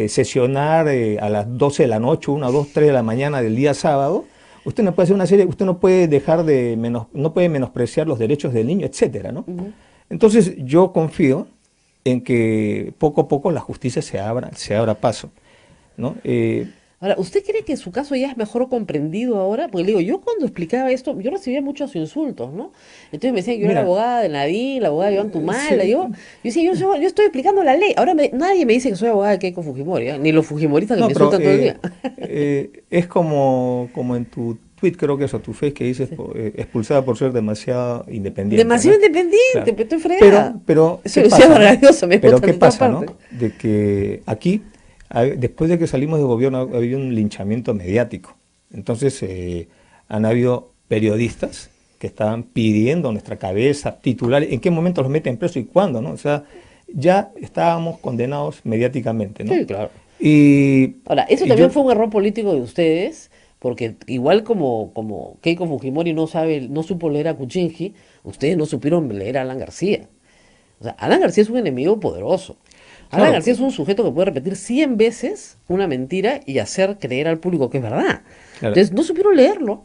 sesionar a las 12 de la noche, 1, 2, 3 de la mañana del día sábado. Usted no puede hacer una serie, usted no puede no puede menospreciar los derechos del niño, etcétera, ¿no? Ujú. Entonces yo confío en que poco a poco la justicia se abra paso, ¿no? Ahora, ¿usted cree que su caso ya es mejor comprendido ahora? Porque le digo, yo cuando explicaba esto, yo recibía muchos insultos, ¿no? Entonces me decían que yo era la Mira, abogada de Nadine, la abogada de Iván Tumala, sí, yo decía, yo estoy explicando la ley. Ahora nadie me dice que soy abogada de Keiko Fujimori, ¿eh? Ni los fujimoristas que me no, pero insultan todo el día. es como en tu tweet, creo que eso, tu face, que dices expulsada por ser demasiado independiente, Demasiado ¿no? independiente, Claro. pero estoy fregada. Eso Eso lo decía Vargas Llosa, me pero botan ¿qué de todas pasa, no? partes. De que aquí, después de que salimos de gobierno, ha habido un linchamiento mediático. Entonces, han habido periodistas que estaban pidiendo nuestra cabeza, titulares, en qué momento los meten preso y cuándo, ¿no? O sea, ya estábamos condenados mediáticamente, ¿no? Sí, claro. Y, Ahora, eso y también yo, fue un error político de ustedes, porque igual como Keiko Fujimori no supo leer a Kuczynski, ustedes no supieron leer a Alan García. O sea, Alan García es un enemigo poderoso. Alan claro, García es un sujeto que puede repetir 100 veces una mentira y hacer creer al público que es verdad. claro. Entonces, no supieron leerlo.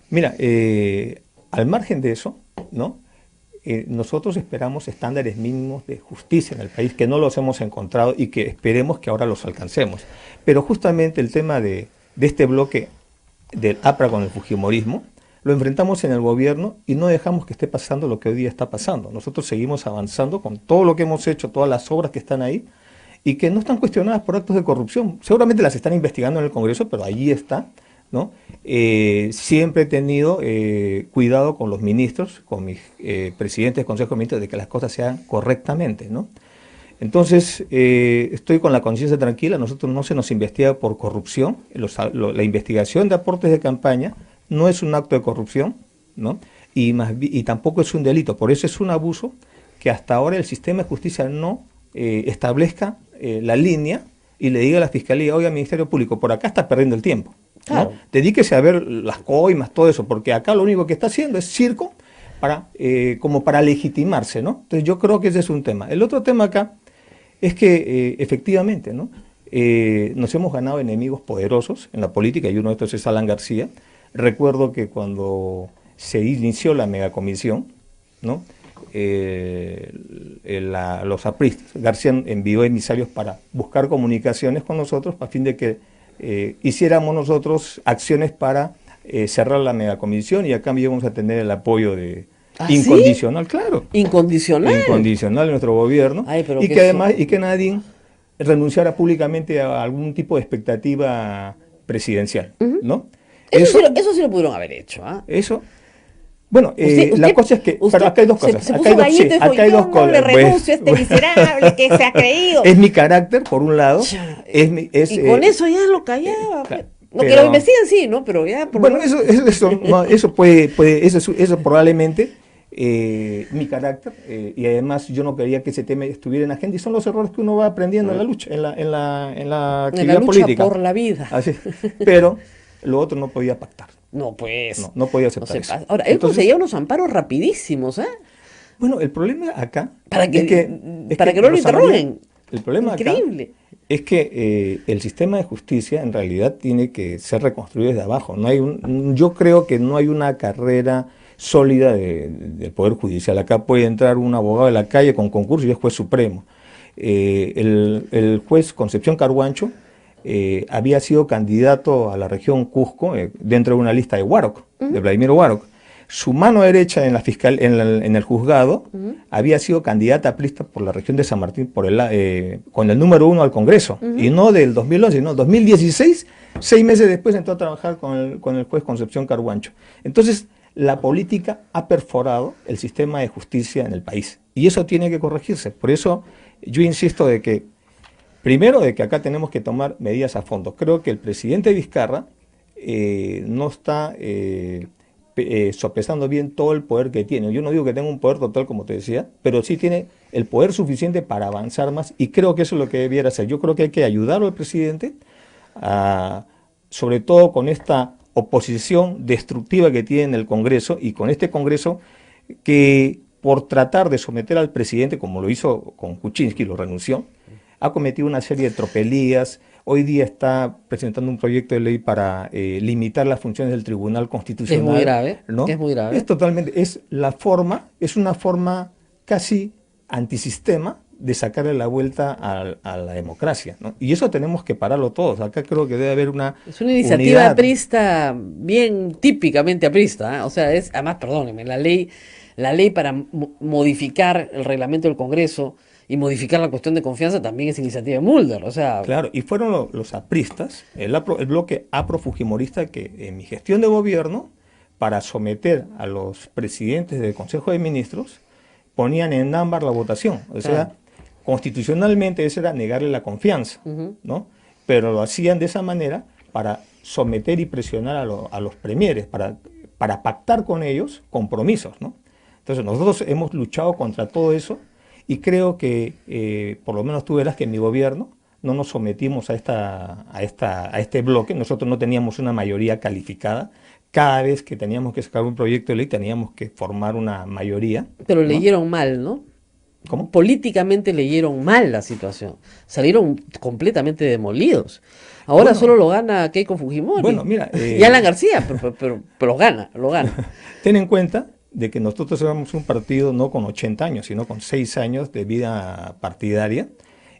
Mira, al margen de eso, ¿no? Nosotros esperamos estándares mínimos de justicia en el país, que no los hemos encontrado y que esperemos que ahora los alcancemos. Pero justamente el tema de este bloque del APRA con el fujimorismo, lo enfrentamos en el gobierno y no dejamos que esté pasando lo que hoy día está pasando. Nosotros seguimos avanzando con todo lo que hemos hecho, todas las obras que están ahí y que no están cuestionadas por actos de corrupción. Seguramente las están investigando en el Congreso, pero allí está, ¿no? Siempre he tenido cuidado con los ministros, con mis presidentes de Consejo de Ministros, de que las cosas se hagan correctamente, ¿no? Entonces, estoy con la conciencia tranquila. Nosotros no se nos investiga por corrupción. La investigación de aportes de campaña no es un acto de corrupción, ¿no? Y tampoco es un delito. Por eso es un abuso que hasta ahora el sistema de justicia no establezca la línea y le diga a la Fiscalía, oiga, Ministerio Público, por acá está perdiendo el tiempo, ¿no? Claro. Dedíquese a ver las coimas, todo eso, porque acá lo único que está haciendo es circo como para legitimarse, ¿no? Entonces yo creo que ese es un tema. El otro tema acá es que efectivamente, ¿no? Nos hemos ganado enemigos poderosos en la política y uno de estos es Alan García. Recuerdo que cuando se inició la megacomisión, ¿no? Los apristas, García envió emisarios para buscar comunicaciones con nosotros a fin de que hiciéramos nosotros acciones para cerrar la megacomisión y a cambio íbamos a tener el apoyo ¿Ah, incondicional, sí? Claro. Incondicional. Incondicional de nuestro gobierno. Ay, pero y que además, y que nadie renunciara públicamente a algún tipo de expectativa presidencial, ¿no? Eso sí lo pudieron haber hecho, ¿ah? Eso. Bueno, Usted- la cosa es que, usted pero acá hay dos cosas. Se acá puso hay dos, gallito y dijo, acá hay yo dos no cosas. le Pues, renuncio a este miserable que se ha creído. es mi carácter, por un lado. Y con eso ya lo callaba. claro, No, que pero- lo investiguen, sí, ¿no? Pero ya... por lo Bueno, menos- eso puede eso probablemente mi carácter, y además yo no quería que ese tema estuviera en agenda, y son los errores que uno va aprendiendo en la lucha, en la en la actividad lucha política. por la vida. Así, pero lo otro no podía pactar, No, pues. no podía No aceptar se eso. pasa. Ahora, él Entonces, conseguía unos amparos rapidísimos, ¿eh? bueno, el problema acá Para que, es para que no lo Rosa María, interroguen. el problema Increíble. acá es que el sistema de justicia en realidad tiene que ser reconstruido desde abajo. No hay yo creo que no hay una carrera sólida del Poder Judicial. Acá puede entrar un abogado de la calle con concurso y es juez supremo. El juez Concepción Carhuancho había sido candidato a la región Cusco dentro de una lista de Huároc, de Vladimiro Huároc. Su mano derecha en el juzgado había sido candidata aprista por la región de San Martín con el número 1 al Congreso, y no del 2011, sino 2016, 6 meses después entró a trabajar con el juez Concepción Carhuancho. Entonces, la política ha perforado el sistema de justicia en el país, y eso tiene que corregirse. Por eso yo insisto de que, primero, de que acá tenemos que tomar medidas a fondo. Creo que el presidente Vizcarra no está sopesando bien todo el poder que tiene. Yo no digo que tenga un poder total, como te decía, pero sí tiene el poder suficiente para avanzar más, y creo que eso es lo que debiera hacer. Yo creo que hay que ayudar al presidente, sobre todo con esta oposición destructiva que tiene en el Congreso, y con este Congreso que, por tratar de someter al presidente, como lo hizo con Kuczynski, lo renunció, ha cometido una serie de tropelías. Hoy día está presentando un proyecto de ley para limitar las funciones del Tribunal Constitucional. Es muy grave, ¿no? es muy grave. Es una forma casi antisistema de sacarle la vuelta a la democracia, ¿no? Y eso tenemos que pararlo todos. Acá creo que debe haber una Es una iniciativa unidad. aprista, bien típicamente aprista, ¿eh? O sea, además, perdónenme, la ley para modificar el reglamento del Congreso y modificar la cuestión de confianza también es iniciativa de Mulder, o sea... Claro, y fueron los apristas, el bloque aprofujimorista, que en mi gestión de gobierno, para someter a los presidentes del Consejo de Ministros, ponían en ámbar la votación. O sea, Claro. constitucionalmente eso era negarle la confianza, ¿no? Pero lo hacían de esa manera para someter y presionar a los premieres, para pactar con ellos compromisos, ¿no? Entonces nosotros hemos luchado contra todo eso, y creo que, por lo menos tú verás que en mi gobierno no nos sometimos a este bloque. Nosotros no teníamos una mayoría calificada. Cada vez que teníamos que sacar un proyecto de ley teníamos que formar una mayoría, Pero ¿no? leyeron mal, ¿no? ¿Cómo? Políticamente leyeron mal la situación. Salieron completamente demolidos. Ahora Bueno, solo lo gana Keiko Fujimori. bueno, mira, y Alan García, pero lo gana. Ten en cuenta de que nosotros éramos un partido no con 80 años, sino con 6 años de vida partidaria,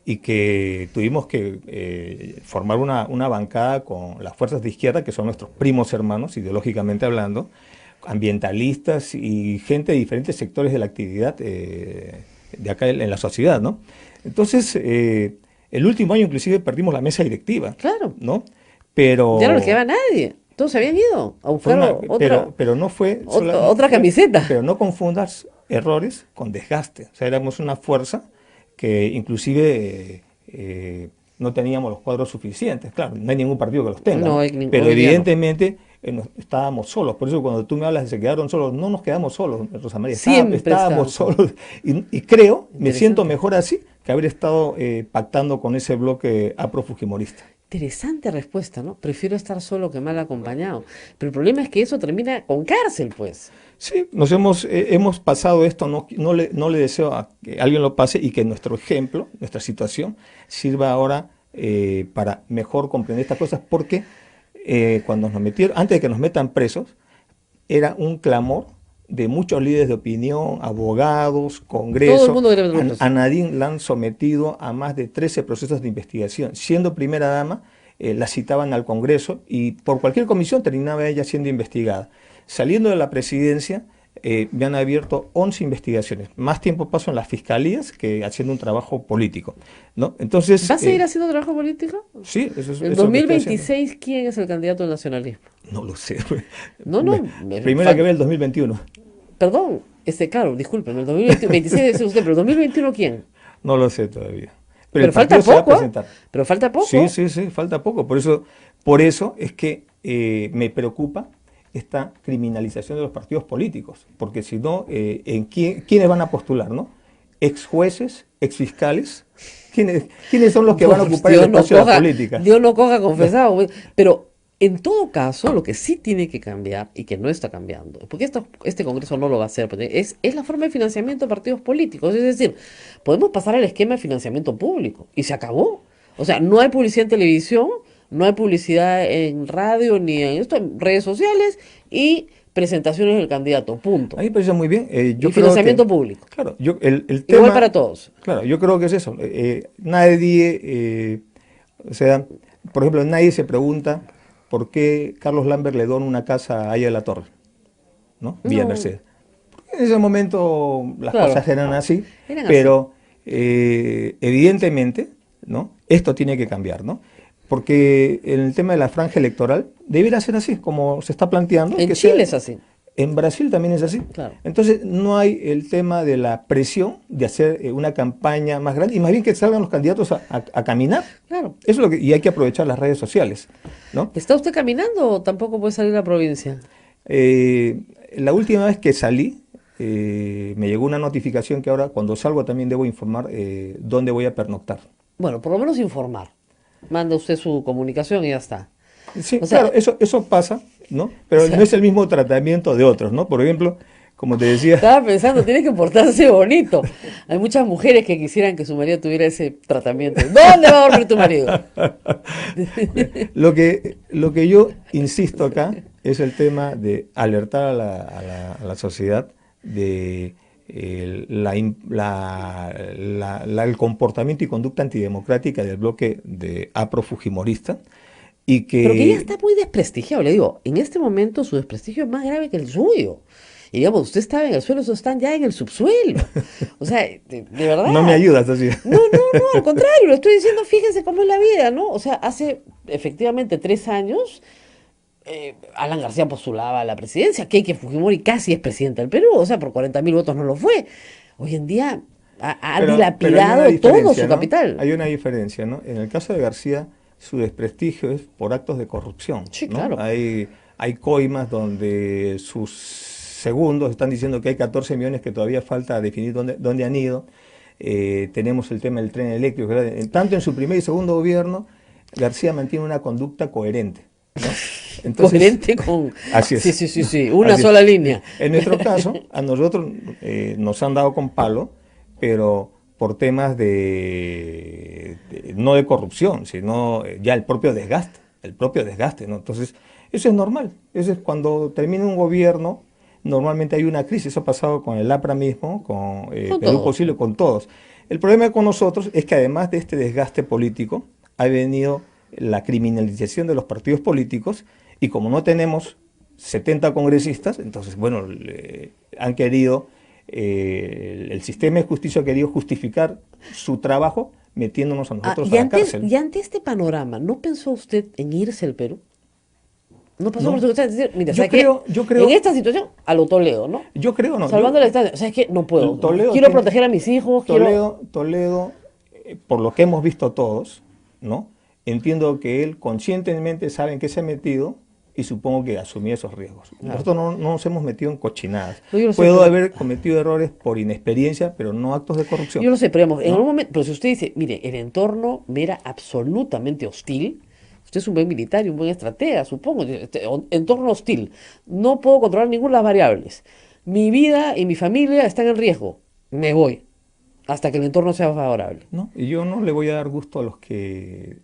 y que tuvimos que formar una bancada con las fuerzas de izquierda, que son nuestros primos hermanos, ideológicamente hablando, ambientalistas y gente de diferentes sectores de la actividad de acá en la sociedad, ¿no? Entonces, el último año inclusive perdimos la mesa directiva, Claro. ¿no? Pero Ya no le quedaba a nadie. Todos se habían ido a fue buscar otra. pero no fue otra camiseta. Pero no confundas errores con desgaste. O sea, éramos una fuerza que inclusive no teníamos los cuadros suficientes. Claro, no hay ningún partido que los tenga, No ¿no? hay ningún- Pero hoy día no. evidentemente estábamos solos. Por eso cuando tú me hablas de se quedaron solos, no nos quedamos solos, Rosa María. Siempre Estábamos estábamos solos. Y creo, me Interesante. siento mejor así que haber estado pactando con ese bloque afro-fujimorista. Interesante respuesta, ¿no? Prefiero estar solo que mal acompañado. Pero el problema es que eso termina con cárcel, pues. Sí, hemos pasado esto, no le deseo a que alguien lo pase y que nuestro ejemplo, nuestra situación, sirva ahora para mejor comprender estas cosas, porque cuando nos metieron, antes de que nos metan presos, era un clamor de muchos líderes de opinión, abogados, Todo el Congreso. mundo quiere meter preso. A Nadine la han sometido a más de 13 procesos de investigación. Siendo primera dama, la citaban al Congreso y por cualquier comisión terminaba ella siendo investigada. Saliendo de la presidencia, me han abierto 11 investigaciones. Más tiempo paso en las fiscalías que haciendo un trabajo político, ¿no? Entonces, ¿Va a seguir haciendo trabajo político? sí, eso es En eso es lo que estoy haciendo. 2026, ¿quién es el candidato al nacionalismo? No lo sé. No, no. Primero hay que ver el 2021. Perdón, claro, discúlpeme, el 2026 debe ser usted, pero el 2021 ¿quién? No lo sé todavía. Pero el falta partido se va a poco, ¿ah? presentar. Pero falta poco. Sí, falta poco. Por eso es que me preocupa esta criminalización de los partidos políticos, porque si no, ¿quiénes van a postular, no? Ex jueces, ex fiscales, ¿quiénes son los que van a ocupar el espacio de la política? Dios no coja confesado. Pero en todo caso, lo que sí tiene que cambiar y que no está cambiando, porque este Congreso no lo va a hacer, es la forma de financiamiento de partidos políticos. Es decir, podemos pasar al esquema de financiamiento público y se acabó. O sea, no hay publicidad en televisión, no hay publicidad en radio ni en redes sociales y presentaciones del candidato, punto. A mí me parece muy bien. Yo y creo financiamiento que, público. claro, el tema, Igual para todos. Claro, yo creo que es eso. Nadie, o sea, por ejemplo, nadie se pregunta por qué Carlos Lambert le dona una casa a Aya de la Torre, ¿no? Villa No. Mercedes. En ese momento las Claro. cosas eran así, Eran pero evidentemente, ¿no? Esto tiene que cambiar, ¿no? Porque en el tema de la franja electoral debiera ser así, como se está planteando. En que Chile sea- es así. En Brasil también es así. Claro. Entonces no hay el tema de la presión de hacer una campaña más grande y más bien que salgan los candidatos a caminar. Claro. Eso es lo que, y hay que aprovechar las redes sociales, ¿no? ¿Está usted caminando o tampoco puede salir a la provincia? La última vez que salí, me llegó una notificación que ahora cuando salgo también debo informar dónde voy a pernoctar. Bueno, por lo menos informar. Manda usted su comunicación y ya está. Sí, O sea, claro, eso pasa, ¿no? Pero o sea, no es el mismo tratamiento de otros, ¿no? Por ejemplo, como te decía, estaba pensando, tiene que portarse bonito. Hay muchas mujeres que quisieran que su marido tuviera ese tratamiento. ¿Dónde va a dormir tu marido? lo que yo insisto acá es el tema de alertar a la sociedad de el comportamiento y conducta antidemocrática del bloque de afro-fujimorista y Pero que ya que está muy desprestigiado. Le digo, en este momento su desprestigio es más grave que el suyo. Y digamos, usted estaba en el suelo, ellos están ya en el subsuelo. O sea, de verdad. no me ayudas así. No, al contrario, lo estoy diciendo, fíjense cómo es la vida, ¿no? O sea, hace efectivamente 3 años, Alan García postulaba a la presidencia, Keiko Fujimori casi es presidente del Perú, o sea, por 40.000 votos no lo fue. Hoy en día ha Pero hay dilapidado una todo diferencia, su ¿no? capital. Hay una diferencia, ¿no? En el caso de García, su desprestigio es por actos de corrupción, Sí, ¿no? claro. Hay coimas donde sus segundos están diciendo que hay 14 millones que todavía falta definir dónde han ido. Tenemos el tema del tren eléctrico, ¿verdad? Tanto en su primer y segundo gobierno, García mantiene una conducta coherente, ¿no? Entonces, Coherente con... así es. Sí, una Así sola es. línea. En nuestro caso, a nosotros nos han dado con palo, pero por temas no de corrupción, sino ya el propio desgaste, ¿no? Entonces, eso es normal. Eso es cuando termina un gobierno, normalmente hay una crisis. Eso ha pasado con el APRA mismo, con Con Perú todos. Posible, con todos. El problema con nosotros es que además de este desgaste político, ha venido la criminalización de los partidos políticos y como no tenemos 70 congresistas, entonces, bueno, han querido, el sistema de justicia ha querido justificar su trabajo metiéndonos a nosotros a la cárcel. Y ante este panorama, ¿no pensó usted en irse al Perú? ¿No pasó No. por su cabeza decir, mira, Yo ¿sabes qué? creo- En esta situación, a lo Toledo, ¿no? Yo creo, no. Salvando la distancia. ¿Sabes qué? No puedo. Toledo Quiero tiene- proteger a mis hijos, quiero... Toledo, por lo que hemos visto todos, ¿no? Entiendo que él conscientemente sabe en qué se ha metido y supongo que asumí esos riesgos. Claro. Nosotros no nos hemos metido en cochinadas. No, yo lo sé, Puedo pero- haber cometido errores por inexperiencia, pero no actos de corrupción. Yo lo sé, pero digamos, en ¿No? algún momento, pero si usted dice, mire, el entorno me era absolutamente hostil, usted es un buen militar y un buen estratega, supongo, entorno hostil, no puedo controlar ninguna de las variables, mi vida y mi familia están en riesgo, me voy, hasta que el entorno sea favorable. ¿No? Y yo no le voy a dar gusto a los que...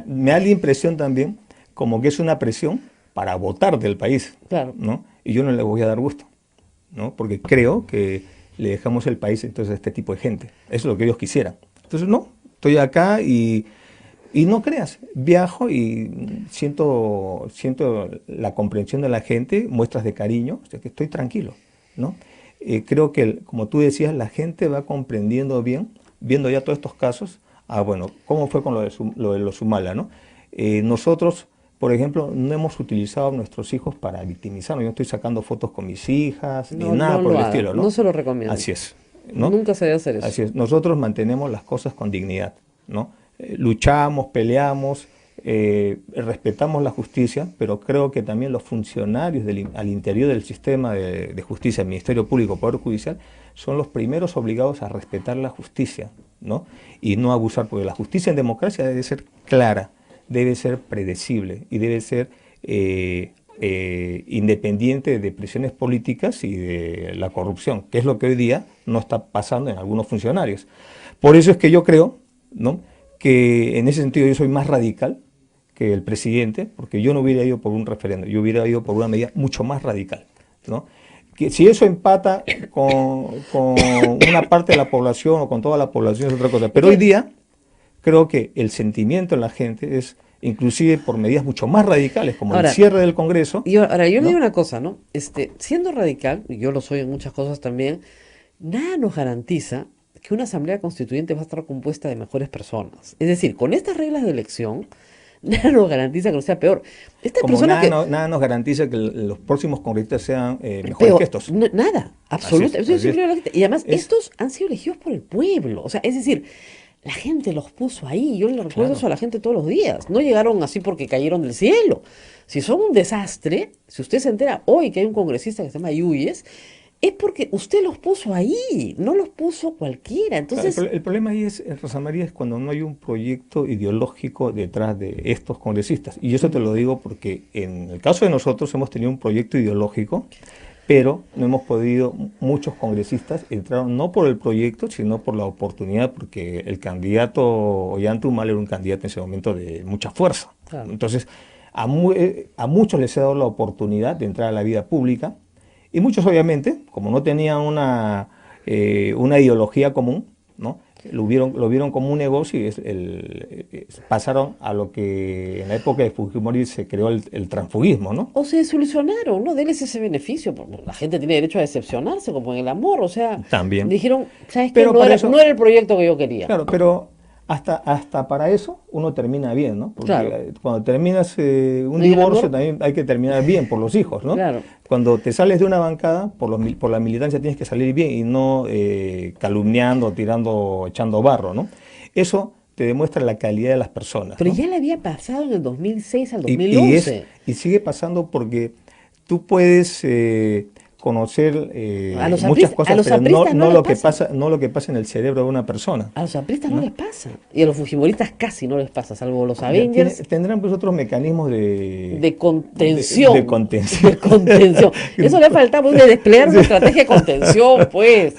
me da la impresión también como que es una presión para votar del país, Claro. ¿no? Y yo no le voy a dar gusto, ¿no? Porque creo que le dejamos el país entonces a este tipo de gente. Eso es lo que ellos quisieran. Entonces, no, estoy acá y no creas, viajo y siento la comprensión de la gente, muestras de cariño, o sea que estoy tranquilo, ¿no? Creo que, como tú decías, la gente va comprendiendo bien, viendo ya todos estos casos, bueno, ¿cómo fue con lo de los Humala, ¿no? Nosotros, por ejemplo, no hemos utilizado a nuestros hijos para victimizarnos. Yo no estoy sacando fotos con mis hijas, ni No, nada no por lo el haga, estilo, ¿no? no se lo recomiendo. Así es, ¿no? Nunca se debe hacer eso. Así es. Nosotros mantenemos las cosas con dignidad, ¿no? Luchamos, peleamos, respetamos la justicia, pero creo que también los funcionarios al interior del sistema de justicia, Ministerio Público, Poder Judicial, son los primeros obligados a respetar la justicia, ¿no? Y no abusar, porque la justicia en democracia debe ser clara, debe ser predecible y debe ser independiente de presiones políticas y de la corrupción, que es lo que hoy día no está pasando en algunos funcionarios. Por eso es que yo creo, ¿no?, que en ese sentido yo soy más radical que el presidente, porque yo no hubiera ido por un referéndum, yo hubiera ido por una medida mucho más radical, ¿no? Que si eso empata con una parte de la población o con toda la población es otra cosa, pero hoy día creo que el sentimiento en la gente es inclusive por medidas mucho más radicales, como Ahora, el cierre del Congreso. Ahora, yo le ¿no? digo una cosa, ¿no? Siendo radical, y yo lo soy en muchas cosas también, nada nos garantiza que una asamblea constituyente va a estar compuesta de mejores personas. Es decir, con estas reglas de elección, nada nos garantiza que no sea peor. Estas Como personas que... nada nos garantiza que los próximos congresistas sean mejores Peor, que estos. nada, absolutamente. Así es, así es. Y además, Es- estos han sido elegidos por el pueblo. O sea, es decir, la gente los puso ahí. Yo le recuerdo Claro. eso a la gente todos los días. No llegaron así porque cayeron del cielo. Si son un desastre, si usted se entera hoy que hay un congresista que se llama Yuyes, es porque usted los puso ahí, no los puso cualquiera. Claro, Entonces, el problema ahí es, Rosa María, es cuando no hay un proyecto ideológico detrás de estos congresistas. Y eso te lo digo porque en el caso de nosotros hemos tenido un proyecto ideológico, pero no hemos podido, muchos congresistas entraron no por el proyecto, sino por la oportunidad, porque el candidato Ollanta Humala era un candidato en ese momento de mucha fuerza. Claro. Entonces, a muchos les ha dado la oportunidad de entrar a la vida pública, y muchos obviamente, como no tenían una ideología común, ¿no?, lo vieron como un negocio y pasaron a lo que en la época de Fujimori se creó el transfugismo, ¿no? o se desilusionaron, ¿no? Denles ese beneficio. La gente tiene derecho a decepcionarse, como en el amor. O sea, También. dijeron, ¿sabes qué? Pero No para era, eso- no era el proyecto que yo quería. Claro, pero hasta para eso uno termina bien, ¿no? Porque Claro. cuando terminas un ¿Y el divorcio amor? también hay que terminar bien por los hijos, ¿no? Claro. Cuando te sales de una bancada, por la militancia tienes que salir bien y no calumniando, tirando, echando barro, ¿no? Eso te demuestra la calidad de las personas, Pero ¿no? ya le había pasado en el 2006 al Y- 2011. y sigue pasando porque tú puedes conocer A los muchas apristas- cosas, a los pero apristas no les lo que pasa. no lo que pasa en el cerebro de una persona. A los apristas no les pasa. Y a los fujimoristas casi no les pasa, salvo los Ya, Avengers tendrán pues otros mecanismos de contención. de contención. De contención. Eso le falta pues, de desplegar una estrategia de contención, pues.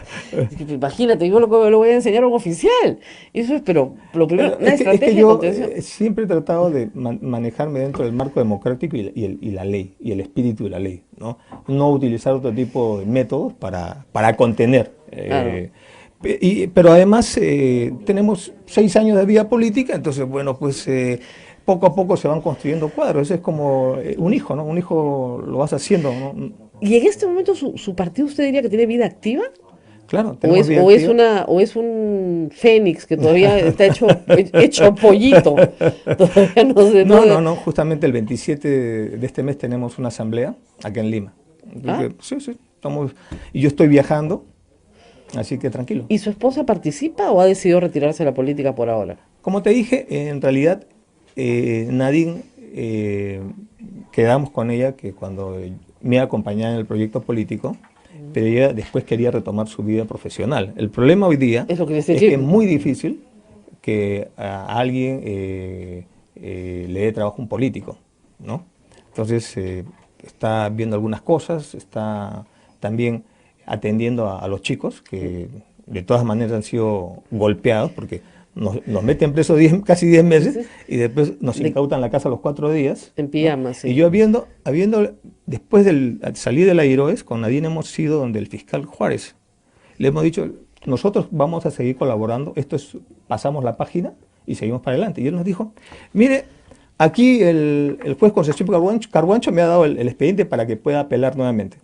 Imagínate, yo lo voy a enseñar a un oficial. Eso es, pero lo primero, una Es que estrategia de yo contención. siempre he tratado de manejarme dentro del marco democrático y la ley, y el espíritu de la ley, ¿no? No utilizar otro tipo de métodos para contener. Claro. Pero además tenemos 6 años de vida política, entonces, bueno, pues poco a poco se van construyendo cuadros. Eso es como un hijo, ¿no? Un hijo lo vas haciendo, ¿no? ¿Y en este momento su partido usted diría que tiene vida activa? Claro, ¿O tenemos es, vida o es activa. o es un fénix que todavía está hecho pollito? Todavía No, justamente el 27 de este mes tenemos una asamblea acá en Lima. Sí, y yo estoy viajando, así que tranquilo. ¿Y su esposa participa o ha decidido retirarse de la política por ahora? Como te dije, en realidad Nadine quedamos con ella que cuando me acompañaba en el proyecto político, pero ella después quería retomar su vida profesional. El problema hoy día Es lo que es decía. que es muy difícil que a alguien le dé trabajo a un político, ¿no? Entonces, está viendo algunas cosas, está también atendiendo a los chicos que de todas maneras han sido golpeados porque nos meten presos casi 10 meses y después nos incautan la casa a los 4 días. En pijamas, sí. Y yo después al salir de la IROES, con Nadine hemos ido donde el fiscal Juárez. Le hemos dicho, nosotros vamos a seguir colaborando, pasamos la página y seguimos para adelante. Y él nos dijo, mire, aquí el juez Concepción Carguancho me ha dado el expediente para que pueda apelar nuevamente.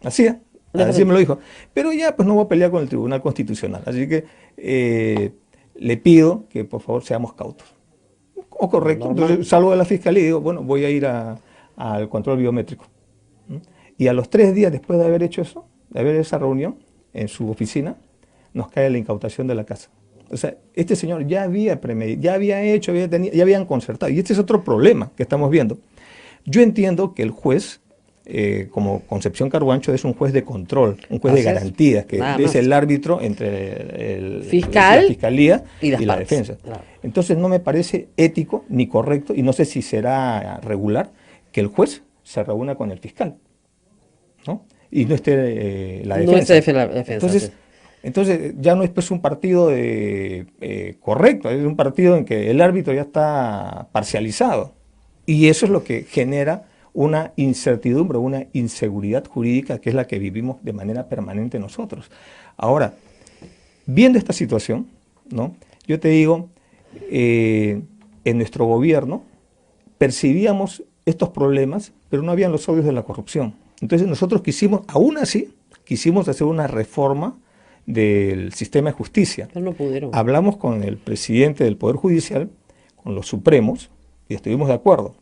Así me lo dijo. Pero ya pues no voy a pelear con el Tribunal Constitucional. Así que le pido que por favor seamos cautos. O correcto. Entonces salgo de la fiscalía y digo, bueno, voy a ir al control biométrico. Y a los 3 días después de haber hecho eso, de haber esa reunión en su oficina, nos cae la incautación de la casa. O sea, este señor ya había hecho, ya habían concertado. Y este es otro problema que estamos viendo. Yo entiendo que el juez, como Concepción Carguancho, es un juez de control, un juez de garantías, que es el árbitro entre la fiscalía y la defensa. Claro. Entonces no me parece ético ni correcto, y no sé si será regular, que el juez se reúna con el fiscal, ¿no? Y no esté la defensa. No esté la defensa. Entonces ya no es pues un partido correcto, es un partido en que el árbitro ya está parcializado. Y eso es lo que genera una incertidumbre, una inseguridad jurídica, que es la que vivimos de manera permanente nosotros. Ahora, viendo esta situación, ¿no? Yo te digo, en nuestro gobierno percibíamos estos problemas, pero no habían los odios de la corrupción. Entonces nosotros aún así, quisimos hacer una reforma del sistema de justicia. Pero no pudieron. Hablamos con el presidente del Poder Judicial, con los supremos, y estuvimos de acuerdo.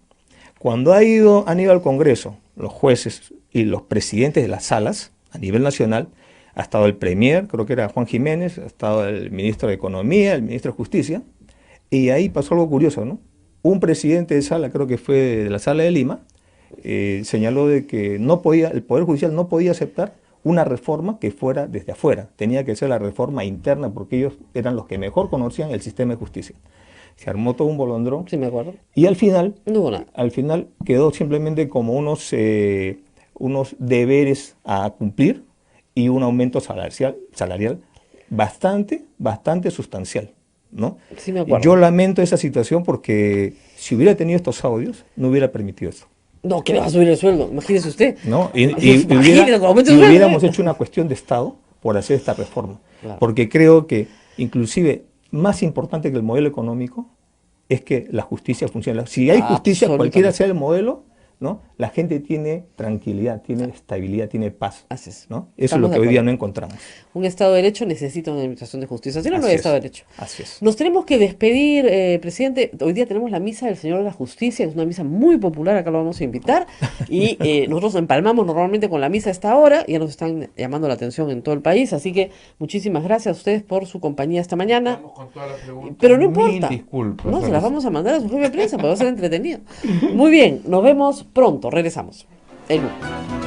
Cuando han ido al Congreso los jueces y los presidentes de las salas a nivel nacional, ha estado el premier, creo que era Juan Jiménez, ha estado el ministro de Economía, el ministro de Justicia, y ahí pasó algo curioso, ¿no? Un presidente de sala, creo que fue de la sala de Lima, señaló de que el Poder Judicial no podía aceptar una reforma que fuera desde afuera, tenía que ser la reforma interna porque ellos eran los que mejor conocían el sistema de justicia. Se armó todo un bolondrón. Sí, me acuerdo. Y al final, no hubo nada. Al final quedó simplemente como unos deberes a cumplir y un aumento salarial bastante sustancial, ¿no? Sí, me acuerdo. Yo lamento esa situación porque si hubiera tenido estos audios, no hubiera permitido esto. No, que le va a subir el sueldo, imagínese usted. ¿No? Y hubiéramos hecho una cuestión de Estado por hacer esta reforma. Claro. Porque creo que inclusive más importante que el modelo económico es que la justicia funcione. Si hay justicia, cualquiera sea el modelo, ¿no? La gente tiene tranquilidad, tiene estabilidad, tiene paz. Así es. ¿no? Eso es lo que hoy día no encontramos. Un Estado de Derecho necesita una administración de justicia. Si no, no hay Estado de Derecho. Así es. Nos tenemos que despedir, presidente. Hoy día tenemos la misa del Señor de la Justicia, que es una misa muy popular, acá lo vamos a invitar. Y nosotros empalmamos normalmente con la misa a esta hora, ya nos están llamando la atención en todo el país. Así que muchísimas gracias a ustedes por su compañía esta mañana. Vamos con todas las preguntas. Pero no importa. Disculpas, no, se las vamos a mandar a su propia prensa, pero va a ser entretenido. Muy bien, nos vemos pronto, regresamos. El lunes.